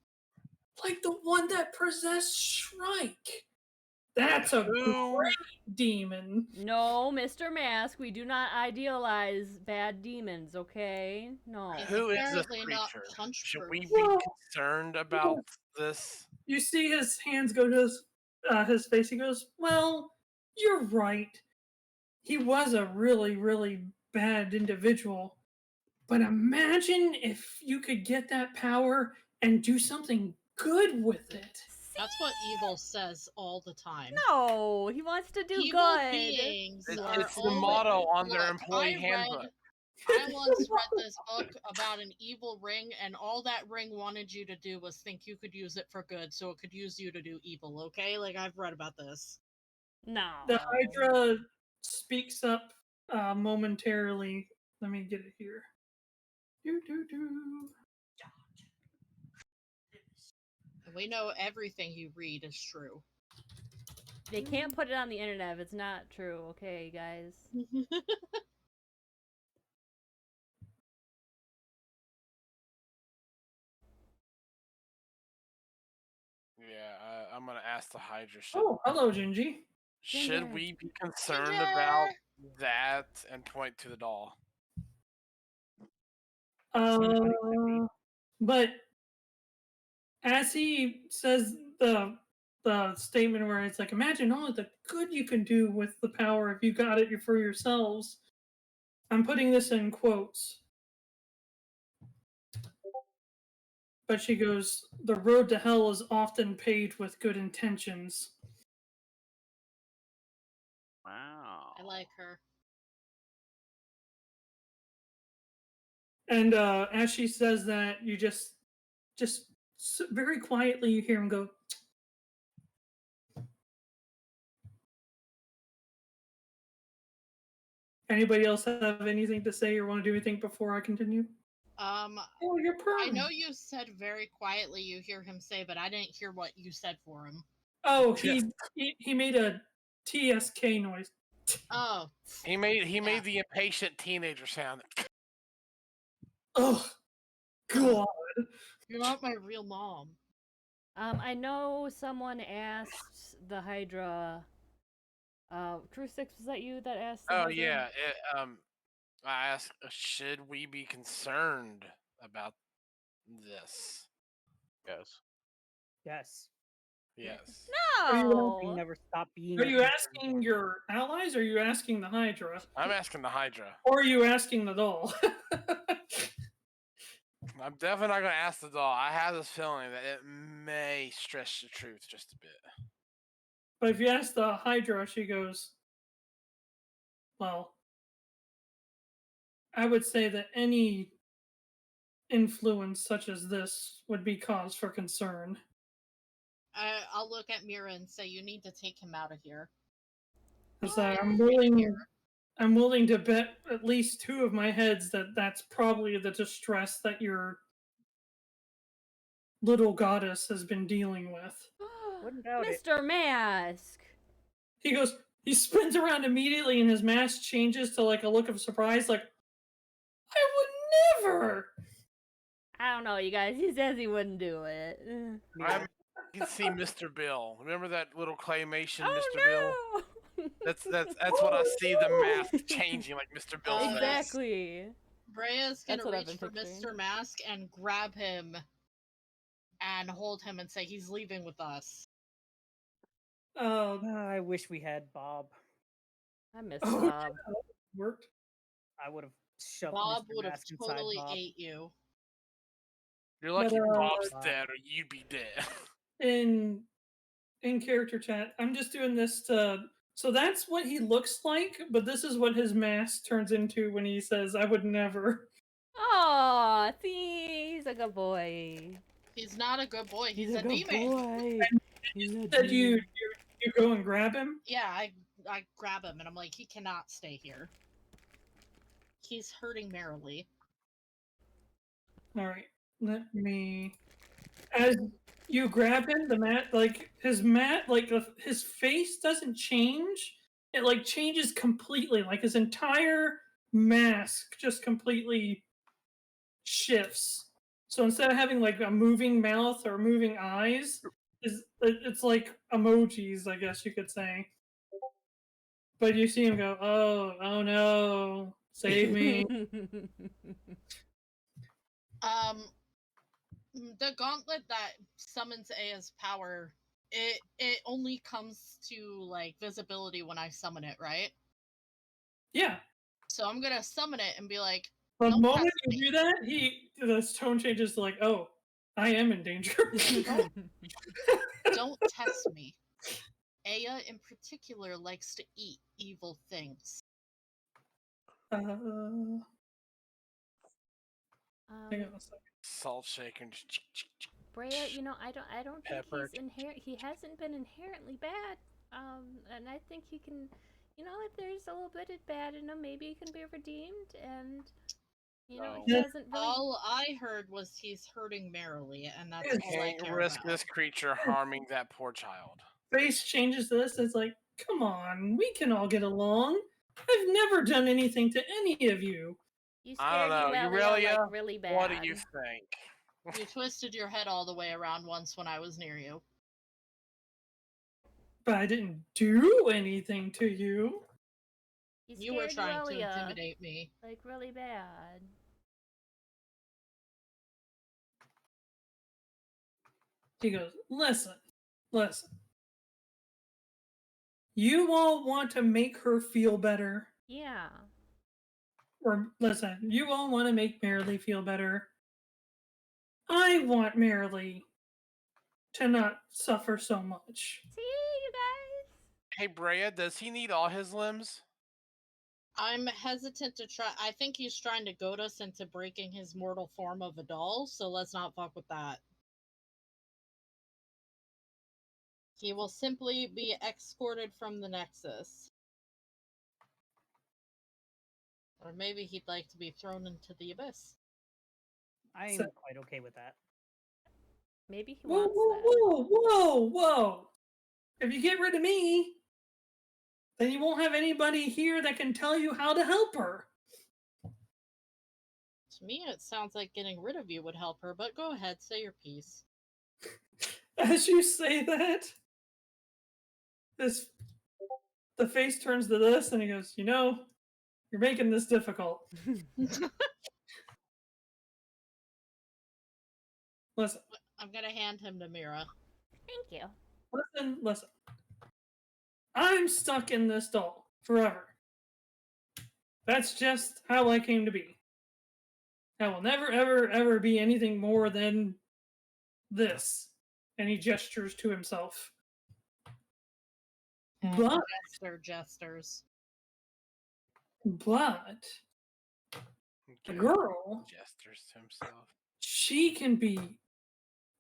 Like the one that possessed Shrike. That's a Who? great demon. No, Mr. Mask, we do not idealize bad demons, okay? No. He's Who is this apparently not creature? punch Should proof. we be Well- concerned about this? You see his hands go to his face. He goes, well, you're right. He was a really, really bad individual. But imagine if you could get that power and do something good with it. That's what evil says all the time. No, he wants to do Evil good. beings It's, are it's the always- motto on their Look, employee handbook. I once read this book about an evil ring, and all that ring wanted you to do was think you could use it for good, so it could use you to do evil, okay? Like, I've read about this. No. The Hydra speaks up momentarily. Let me get it here. We know everything you read is true. They can't put it on the internet if it's not true, okay, guys? Yeah, I'm gonna ask the Hydra. Oh, hello, Gingy. Should Ginger. we be concerned Ginger. about that and point to the doll? But as he says the statement where it's like, imagine all of the good you can do with the power if you got it for yourselves. I'm putting this in quotes. But she goes, the road to hell is often paved with good intentions. Wow. I like her. And as she says that, you just very quietly you hear him go. Anybody else have anything to say or want to do anything before I continue? Oh, you're I know perm. you said very quietly you hear him say, but I didn't hear what you said for him. Oh, he made a TSK noise. Oh. He made the impatient teenager sound. Oh, God. You're not my real mom. I know someone asked the Hydra. Crusix, was that you that asked? The Oh Hydra? yeah. I asked, should we be concerned about this? Yes. Yes. Yes. We No. never stop being. Are you asking your allies or are you asking the Hydra? I'm asking the Hydra. Or are you asking the doll? I'm definitely not gonna ask the doll. I have this feeling that it may stretch the truth just a bit. But if you ask the Hydra, she goes, well, I would say that any influence such as this would be cause for concern. I'll look at Mirra and say, you need to take him out of here. Because I'm willing to bet at least 2 of my heads that that's probably the distress that your little goddess has been dealing with. Wouldn't doubt it. Mr. Mask. He goes, he spins around immediately and his mask changes to like a look of surprise, like, I would never! I don't know, you guys. He says he wouldn't do it. You can see Mr. Bill. Remember that little claymation, Oh, Mr. Bill? That's what I see the mask changing, like Mr. Bill's face. Exactly. Brea's gonna That's what I've reach been for picturing. Mr. Mask and grab him and hold him and say he's leaving with us. I wish we had Bob. I miss Oh, Bob. worked. I would have shoved Bob Mr. would have Mask inside totally Bob. ate you. You're lucky But, Bob's dead, or you'd be dead. In character chat, I'm just doing this to. So that's what he looks like, but this is what his mask turns into when he says, "I would never." Aw, see, he's a good boy. He's not a good boy. He's a good demon. boy. He's a Said you demon. go and grab him. Yeah, I grab him and I'm like, he cannot stay here. He's hurting merrily. All right, let me. As you grab him, the mat, like his mat, like his face doesn't change. It like changes completely. Like his entire mask just completely shifts. So instead of having like a moving mouth or moving eyes, it's like emojis, I guess you could say. But you see him go, oh no, save me. The gauntlet that summons Aya's power, it only comes to like visibility when I summon it, right? Yeah. So I'm gonna summon it and be like, The "Don't moment test you me." do that, the tone changes to like, oh, I am in danger. Don't test me. Aya in particular likes to eat evil things. Hang on a second. Salt shaker. Brea, you know, I don't think Peppered. he hasn't been inherently bad. And I think he can, you know, if there's a little bit of bad in him, maybe he can be redeemed. And you know, he Yeah. hasn't really. All I heard was he's hurting merrily, and that's Yes. all I Can't care risk about. this creature harming that poor child. Face changes to this. It's like, come on, we can all get along. I've never done anything to any of you. You I don't scared know. Yuelia like really bad. What do you think? You twisted your head all the way around once when I was near you. But I didn't do anything to you. You were trying to Yuelia, intimidate me. like really bad. He goes, listen. You all want to make her feel better. Yeah. Or listen, you all want to make Merrily feel better. I want Merrily to not suffer so much. See, you guys. Hey, Brea, does he need all his limbs? I'm hesitant to try. I think he's trying to goad us into breaking his mortal form of a doll, so let's not fuck with that. He will simply be escorted from the Nexus. Or maybe he'd like to be thrown into the abyss. I am So- quite okay with that. Maybe he Whoa, wants that. whoa. If you get rid of me, then you won't have anybody here that can tell you how to help her. To me, it sounds like getting rid of you would help her, but go ahead, say your piece. As you say that, the face turns to this and he goes, you know, you're making this difficult. Listen. I'm gonna hand him to Mirra. Thank you. Listen. I'm stuck in this doll forever. That's just how I came to be. I will never, ever be anything more than this. And he gestures to himself. But Jesters. But the girl Gestures to himself. She can be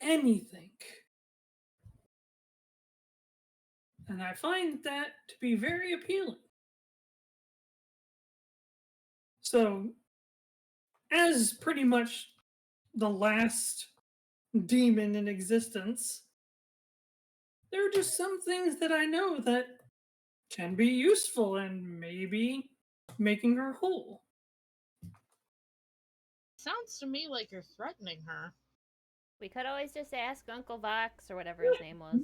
anything. And I find that to be very appealing. So, as pretty much the last demon in existence, there are just some things that I know that can be useful and maybe making her whole. Sounds to me like you're threatening her. We could always just ask Uncle Vox or whatever his name was.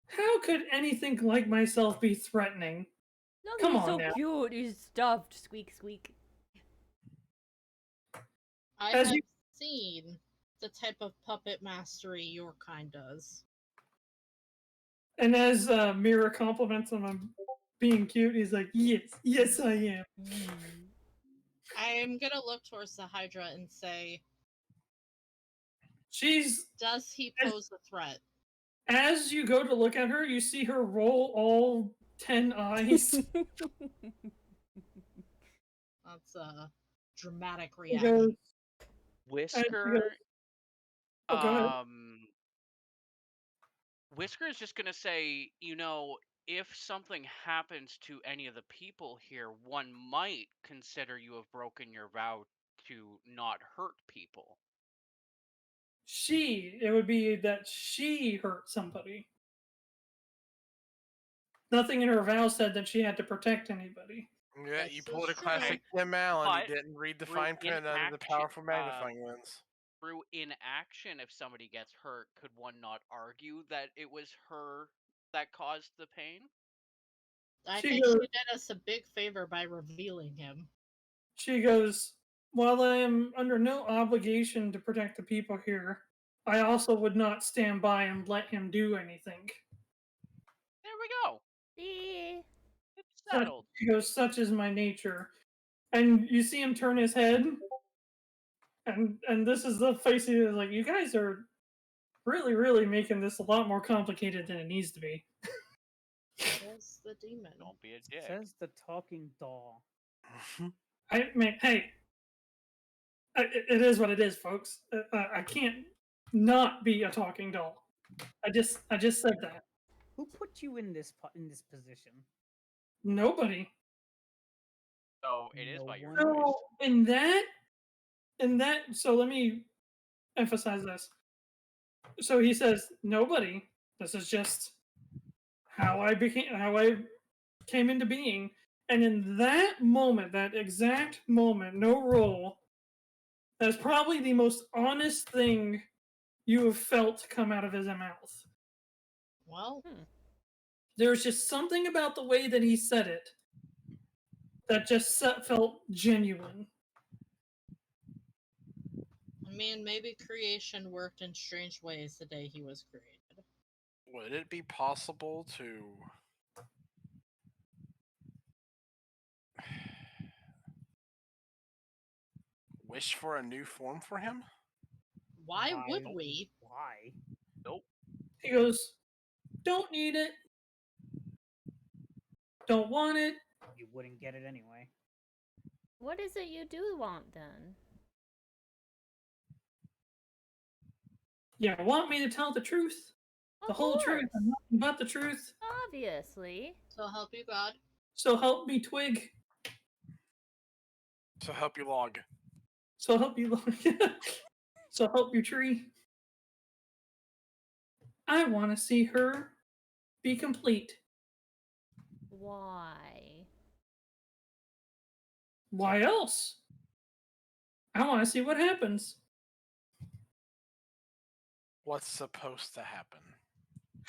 How could anything like myself be threatening? No, Come he's on so now. cute. He's stuffed. Squeak, squeak. I As have you- seen the type of puppet mastery your kind does. And as Mirra compliments him on being cute, he's like, yes, I am. I'm gonna look towards the Hydra and say, does he pose a threat? As you go to look at her, you see her roll all 10 eyes. That's a dramatic She reaction. goes, Whisker. Oh, go ahead. Whisker is just gonna say, you know, if something happens to any of the people here, one might consider you have broken your vow to not hurt people. It would be that she hurt somebody. Nothing in her vow said that she had to protect anybody. Yeah, This you is pulled a true. classic Tim Allen. But You didn't read the through fine print under the inaction, powerful magnifying lens. Through inaction, if somebody gets hurt, could one not argue that it was her that caused the pain? I She think goes- she did us a big favor by revealing him. She goes, while I am under no obligation to protect the people here, I also would not stand by and let him do anything. There we go. See? It's settled. She goes, such is my nature. And you see him turn his head, and this is the face he is like, you guys are really, really making this a lot more complicated than it needs to be. There's the demon. Don't be a dick. Says the talking doll. I mean, hey, it is what it is, folks. I can't not be a talking doll. I just said that. Who put you in this position? Nobody. So it is No by your one. choice. So in that, so let me emphasize this. So he says, nobody. This is just how I came into being. And in that moment, that exact moment, no role, that's probably the most honest thing you have felt come out of his mouth. Well, There's just something about the way that he said it that just felt genuine. I mean, maybe creation worked in strange ways the day he was created. Would it be possible to wish for a new form for him? Why would Why? we? Why? Nope. He goes, don't need it. Don't want it. You wouldn't get it anyway. What is it you do want then? You want me to tell the truth? The Of whole truth course. and nothing but the truth? Obviously. So help you God. So help me twig. To help you log. So help you So help you tree. I want to see her be complete. Why? Why else? I want to see what happens. What's supposed to happen?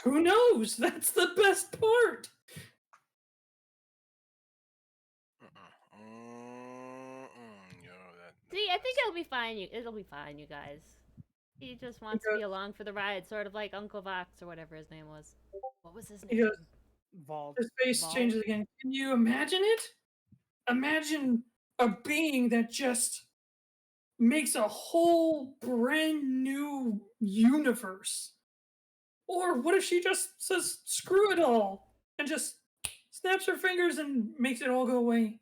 Who knows? That's the best part. See, I think it'll be fine. It'll be fine, you guys. He just wants to be along for the ride, sort of like Uncle Vox or whatever his name was. What was his He name? goes, Vault. his face Vault. changes again. Can you imagine it? Imagine a being that just makes a whole brand new universe. Or what if she just says, screw it all, and just snaps her fingers and makes it all go away?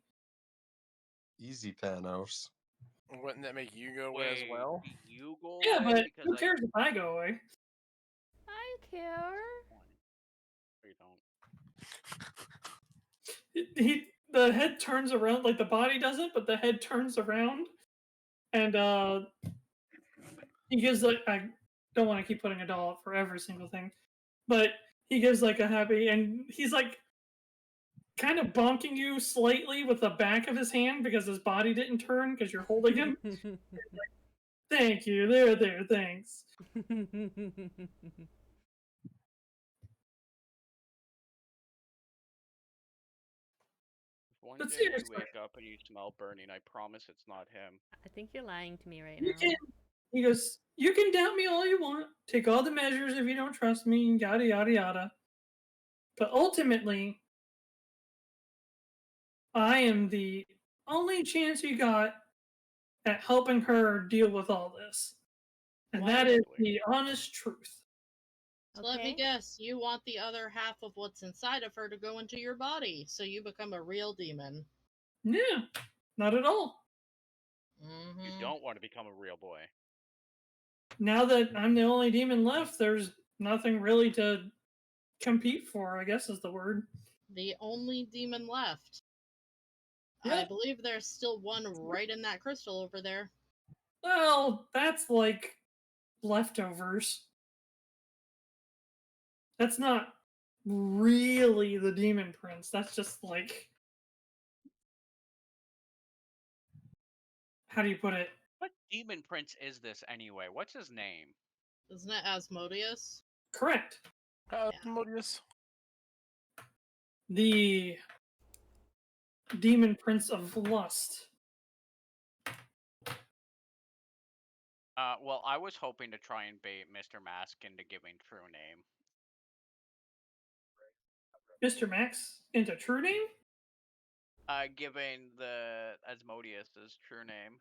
Easy, Thanos. Wouldn't that make you go away as Wait, well? do you go Yeah, away? but Because who cares if I go away? I care. You don't. The head turns around, like the body doesn't, but the head turns around, and he gives like, I don't want to keep putting a doll up for every single thing, but he gives like a happy, and he's like kind of bonking you slightly with the back of his hand because his body didn't turn because you're holding him. Thank you, there, thanks. One But day you seriously. wake up and you smell burning, I promise it's not him. I think you're lying to me right You now. can, he goes, you can doubt me all you want, take all the measures if you don't trust me, yada yada yada. But ultimately, I am the only chance you got at helping her deal with all this. And that is the honest truth. So let me Okay. guess, you want the other half of what's inside of her to go into your body, so you become a real demon. Yeah, not at all. You don't want to become a real boy. Now that I'm the only demon left, there's nothing really to compete for, I guess is the word. The only demon left. I Yep. believe there's still one right in that crystal over there. Well, that's like leftovers. That's not really the Demon Prince. That's just like, how do you put it? What demon prince is this anyway? What's his name? Isn't it Asmodeus? Correct. Modius. The Demon Prince of Lust. Well, I was hoping to try and bait Mr. Mask into giving true name. Mr. Max into true name? Giving the Asmodeus' true name.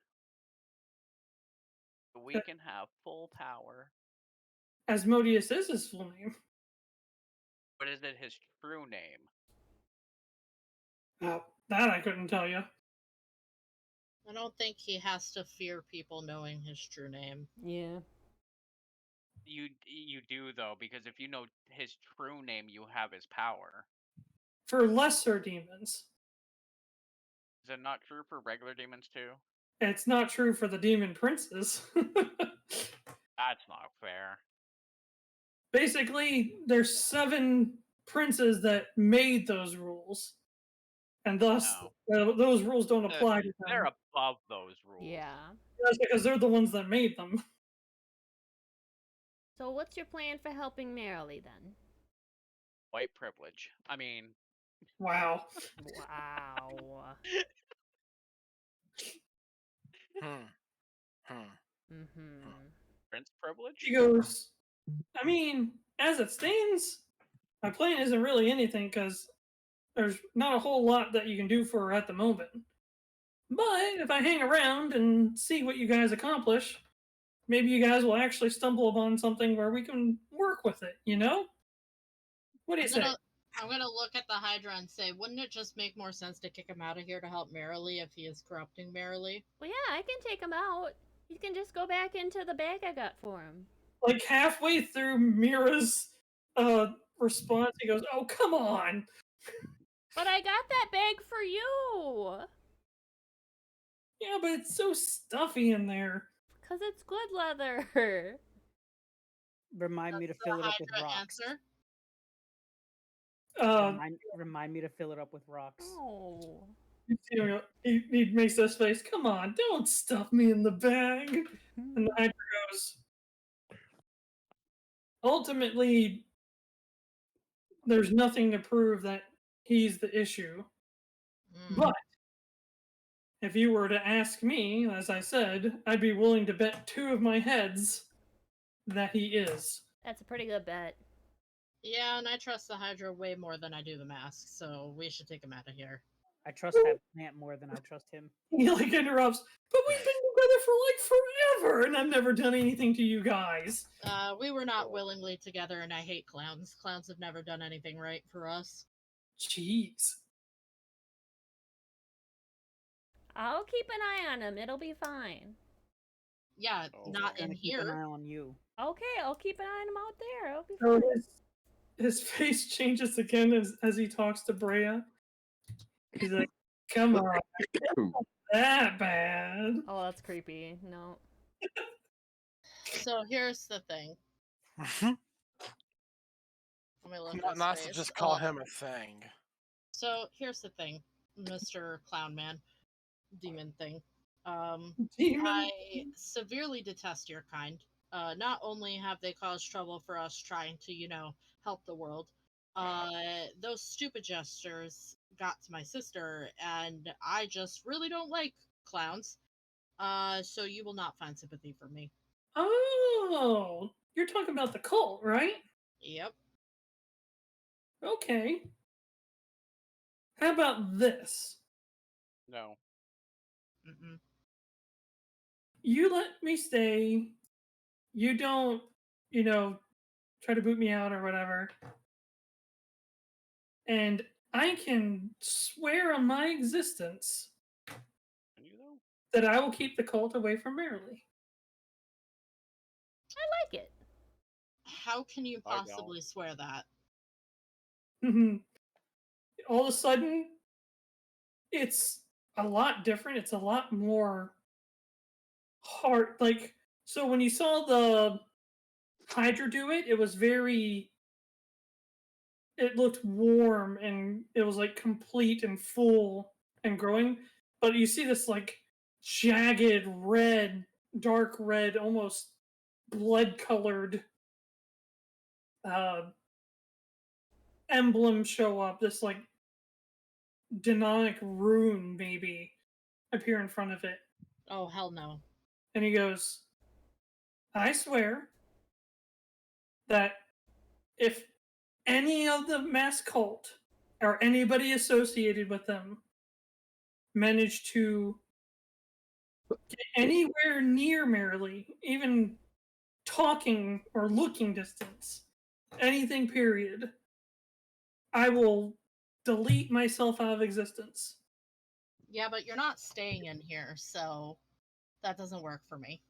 We can have full power. Asmodeus is his full name. But is it his true name? That I couldn't tell you. I don't think he has to fear people knowing his true name. Yeah. You do though, because if you know his true name, you have his power. For lesser demons. Is it not true for regular demons too? It's not true for the Demon Princes. That's not fair. Basically, there's 7 princes that made those rules. And thus, those rules don't apply to them. They're above those rules. Yeah. That's because they're the ones that made them. So what's your plan for helping Merrily then? White privilege. I mean... Wow. Wow. Mm-hmm. Prince privilege? She goes, I mean, as it stands, my plan isn't really anything because there's not a whole lot that you can do for her at the moment. But if I hang around and see what you guys accomplish, maybe you guys will actually stumble upon something where we can work with it, you know? What do you say? I'm gonna look at the Hydra and say, wouldn't it just make more sense to kick him out of here to help Merrily if he is corrupting Merrily? Well, yeah, I can take him out. You can just go back into the bag I got for him. Like halfway through Mirra's response, he goes, "Oh, come on!" But I got that bag for you. Yeah, but it's so stuffy in there. Cause it's good leather. Remind me to fill it up with Hydra rocks. answer? Remind me to fill it up with rocks. Oh. He makes this face. Come on, don't stuff me in the bag. And the Hydra goes, ultimately, there's nothing to prove that he's the issue. But if you were to ask me, as I said, I'd be willing to bet 2 of my heads that he is. That's a pretty good bet. Yeah, and I trust the Hydra way more than I do the mask, so we should take him out of here. I trust that plant more than I trust him. He like interrupts, but we've been together for like forever, and I've never done anything to you guys. We were not willingly together, and I hate clowns. Clowns have never done anything right for us. Jeez. I'll keep an eye on him. It'll be fine. Yeah, not in Keep an eye here. on you. Okay, I'll keep an eye on him out there. It'll be fine. His face changes again as he talks to Brea. He's like, come on, it's not that bad. Oh, that's creepy. No. So here's the thing. Let me look at his Not to face. just call him a thing. So here's the thing, Mr. Clown Man, demon thing. Demon? I severely detest your kind. Not only have they caused trouble for us trying to, help the world, those stupid jesters got to my sister, and I just really don't like clowns. So you will not find sympathy for me. Oh, you're talking about the cult, right? Yep. Okay. How about this? No. Mm-mm. You let me stay. You don't, try to boot me out or whatever. And I can swear on my existence that I will keep the cult away from Merrily. I like it. How can you possibly swear that? All of a sudden, it's a lot different. It's a lot more hard. Like, so when you saw the Hydra do it, it was very. It looked warm and it was like complete and full and growing. But you see this like jagged red, dark red, almost blood colored emblem show up. This like demonic rune maybe appear in front of it. Oh, hell no. And he goes, I swear that if any of the mass cult or anybody associated with them managed to get anywhere near Merrily, even talking or looking distance, anything period, I will delete myself out of existence. Yeah, but you're not staying in here, so that doesn't work for me.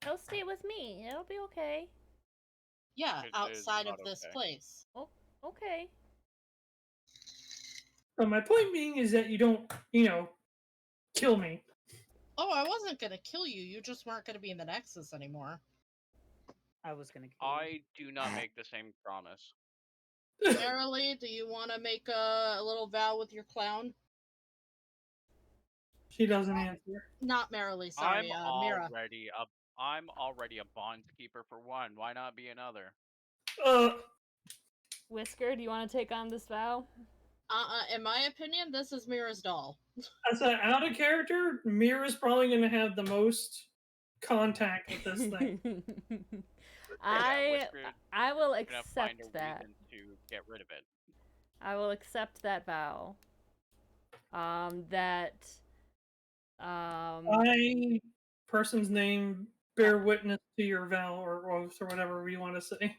He'll stay with me. It'll be okay. Yeah, It is outside of not this okay. place. Oh, okay. But my point being is that you don't, kill me. Oh, I wasn't gonna kill you. You just weren't gonna be in the Nexus anymore. I was gonna kill you. I do not make the same promise. Merrily, do you want to make a little vow with your clown? She doesn't answer. Not Merrily, sorry, Mirra. I'm already a bondskeeper for one. Why not be another? Whisker, do you want to take on this vow? In my opinion, this is Mirra's doll. As an out of character, Mirra's probably going to have the most contact with this thing. I will Gonna find a accept that. reason to get rid of it. I will accept that vow. I, person's name, bear witness to your vow or oath or whatever you want to say.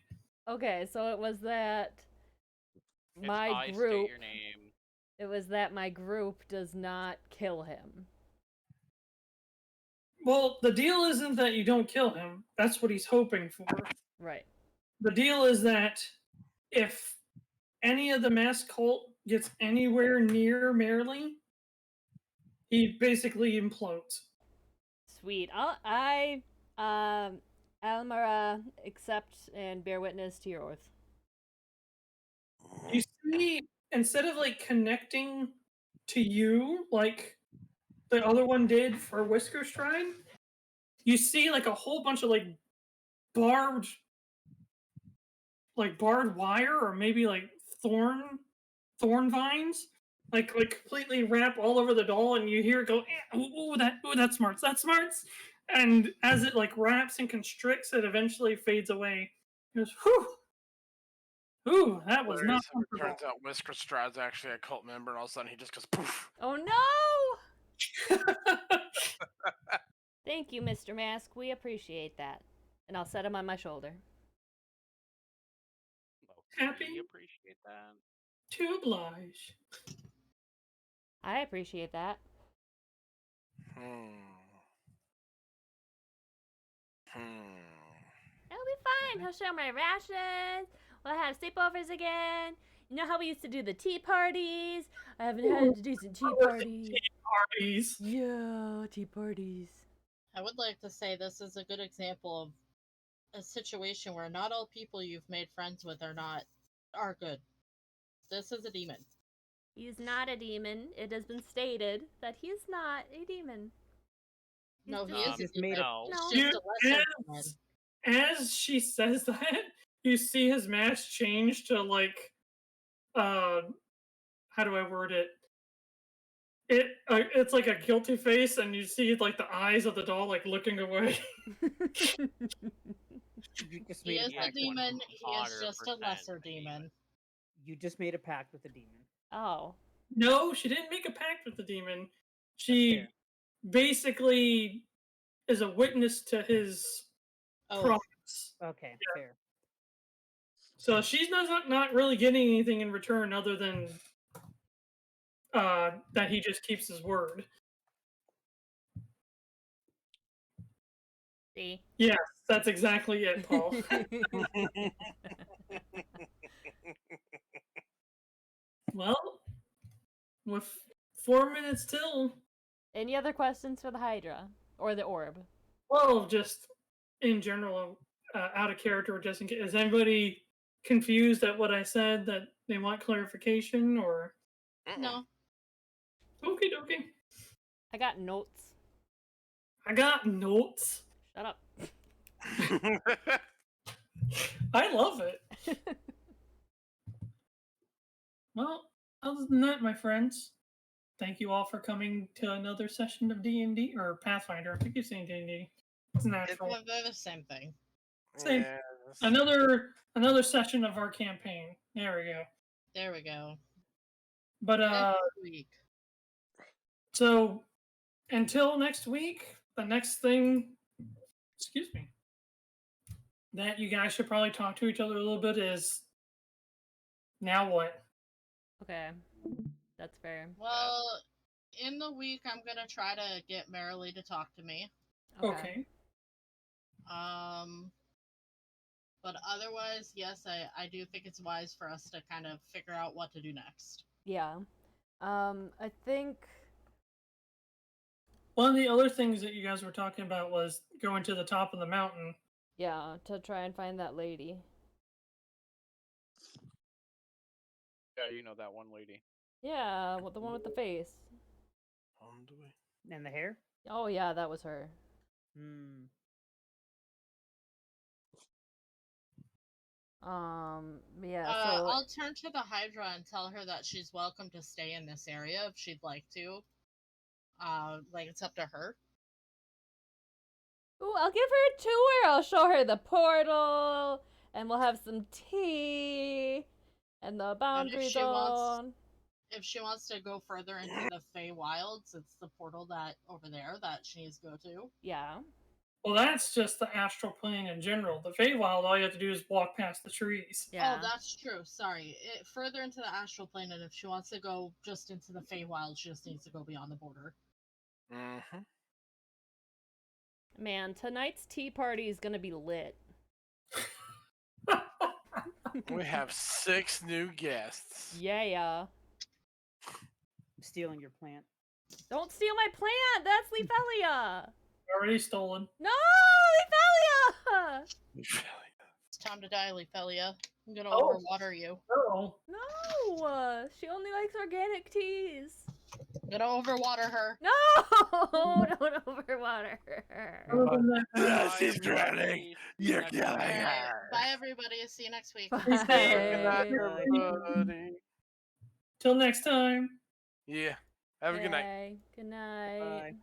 Okay, so it was that It's my I group. state your name. It was that my group does not kill him. Well, the deal isn't that you don't kill him. That's what he's hoping for. Right. The deal is that if any of the mass cult gets anywhere near Merrily, he basically implodes. Sweet. Almara, accept and bear witness to your oath. You see, instead of like connecting to you like the other one did for WhiskerStride, you see like a whole bunch of like barbed wire or maybe like thorn vines like completely wrap all over the doll, and you hear it go, ooh, that smarts, and as it like wraps and constricts, it eventually fades away. It goes, whew. Ooh, that was not It turns out WhiskerStride's actually a cult member, and all of a sudden he just goes poof. Oh no! Thank you, Mr. Mask. We appreciate that. And I'll set him on my shoulder. Happy We appreciate that. to oblige. I appreciate that. It'll be fine. He'll show my rations. We'll have sleepovers again. You know how we used to do the tea parties? I haven't had to do some tea parties. Yeah, tea parties. I would like to say this is a good example of a situation where not all people you've made friends with are good. This is a demon. He's not a demon. It has been stated that he is not a demon. No, he is just a made demon. No. He's just a lesser demon. As she says that, you see his mask change to like, how do I word it? It's like a guilty face, and you see like the eyes of the doll like looking away. He is a demon. He is just a lesser demon. You just made a pact with the demon. Oh. No, she didn't make a pact with the demon. She basically is a witness to his promise. Okay, fair. So she's not really getting anything in return other than that he just keeps his word. See? Yes, that's exactly it, Paul. Well, with 4 minutes till. Any other questions for the Hydra or the orb? Well, just in general, out of character, just in case. Is anybody confused at what I said that they want clarification or? No. Okay, dokie. I got notes. I got notes. Shut up. I love it. Well, other than that, my friends, thank you all for coming to another session of D&D or Pathfinder. I keep saying D&D. It's natural. They're the same thing. Same. Yes. Another session of our campaign. There we go. There we go. But Next week. so until next week, the next thing, excuse me, that you guys should probably talk to each other a little bit is now what? Okay. That's fair. Well, in the week, I'm gonna try to get Merrily to talk to me. Okay. But otherwise, yes, I do think it's wise for us to kind of figure out what to do next. Yeah. I think. One of the other things that you guys were talking about was going to the top of the mountain. Yeah, to try and find that lady. Yeah, you know that one lady. Yeah, the one with the face. And the hair? Oh yeah, that was her. Hmm. Yeah, so I'll turn to the Hydra and tell her that she's welcome to stay in this area if she'd like to. Like, it's up to her. ooh, I'll give her a tour. I'll show her the portal, and we'll have some tea, and the boundary zone. If she wants to go further into the Feywilds, it's the portal that over there that she needs to go to. Yeah. Well, that's just the astral plane in general. The Feywild, all you have to do is walk past the trees. Yeah. Oh, that's true. Sorry. Further into the astral plane, and if she wants to go just into the Feywild, she just needs to go beyond the border. Mm-hmm. Man, tonight's tea party is gonna be lit. We have 6 new guests. Yeah. Stealing your plant. Don't steal my plant! That's Lydia! Already stolen. No! Lydia! It's time to die, Lyphelia. I'm gonna Oh. overwater you. Oh. No! She only likes organic teas. I'm gonna overwater her. No! Don't overwater her. Other than that, She's drowning. You're killing Alright, her. bye, everybody. See you next week. Good night, Bye. everybody. till next time. Yeah. Have a good night. Okay, good night. Bye.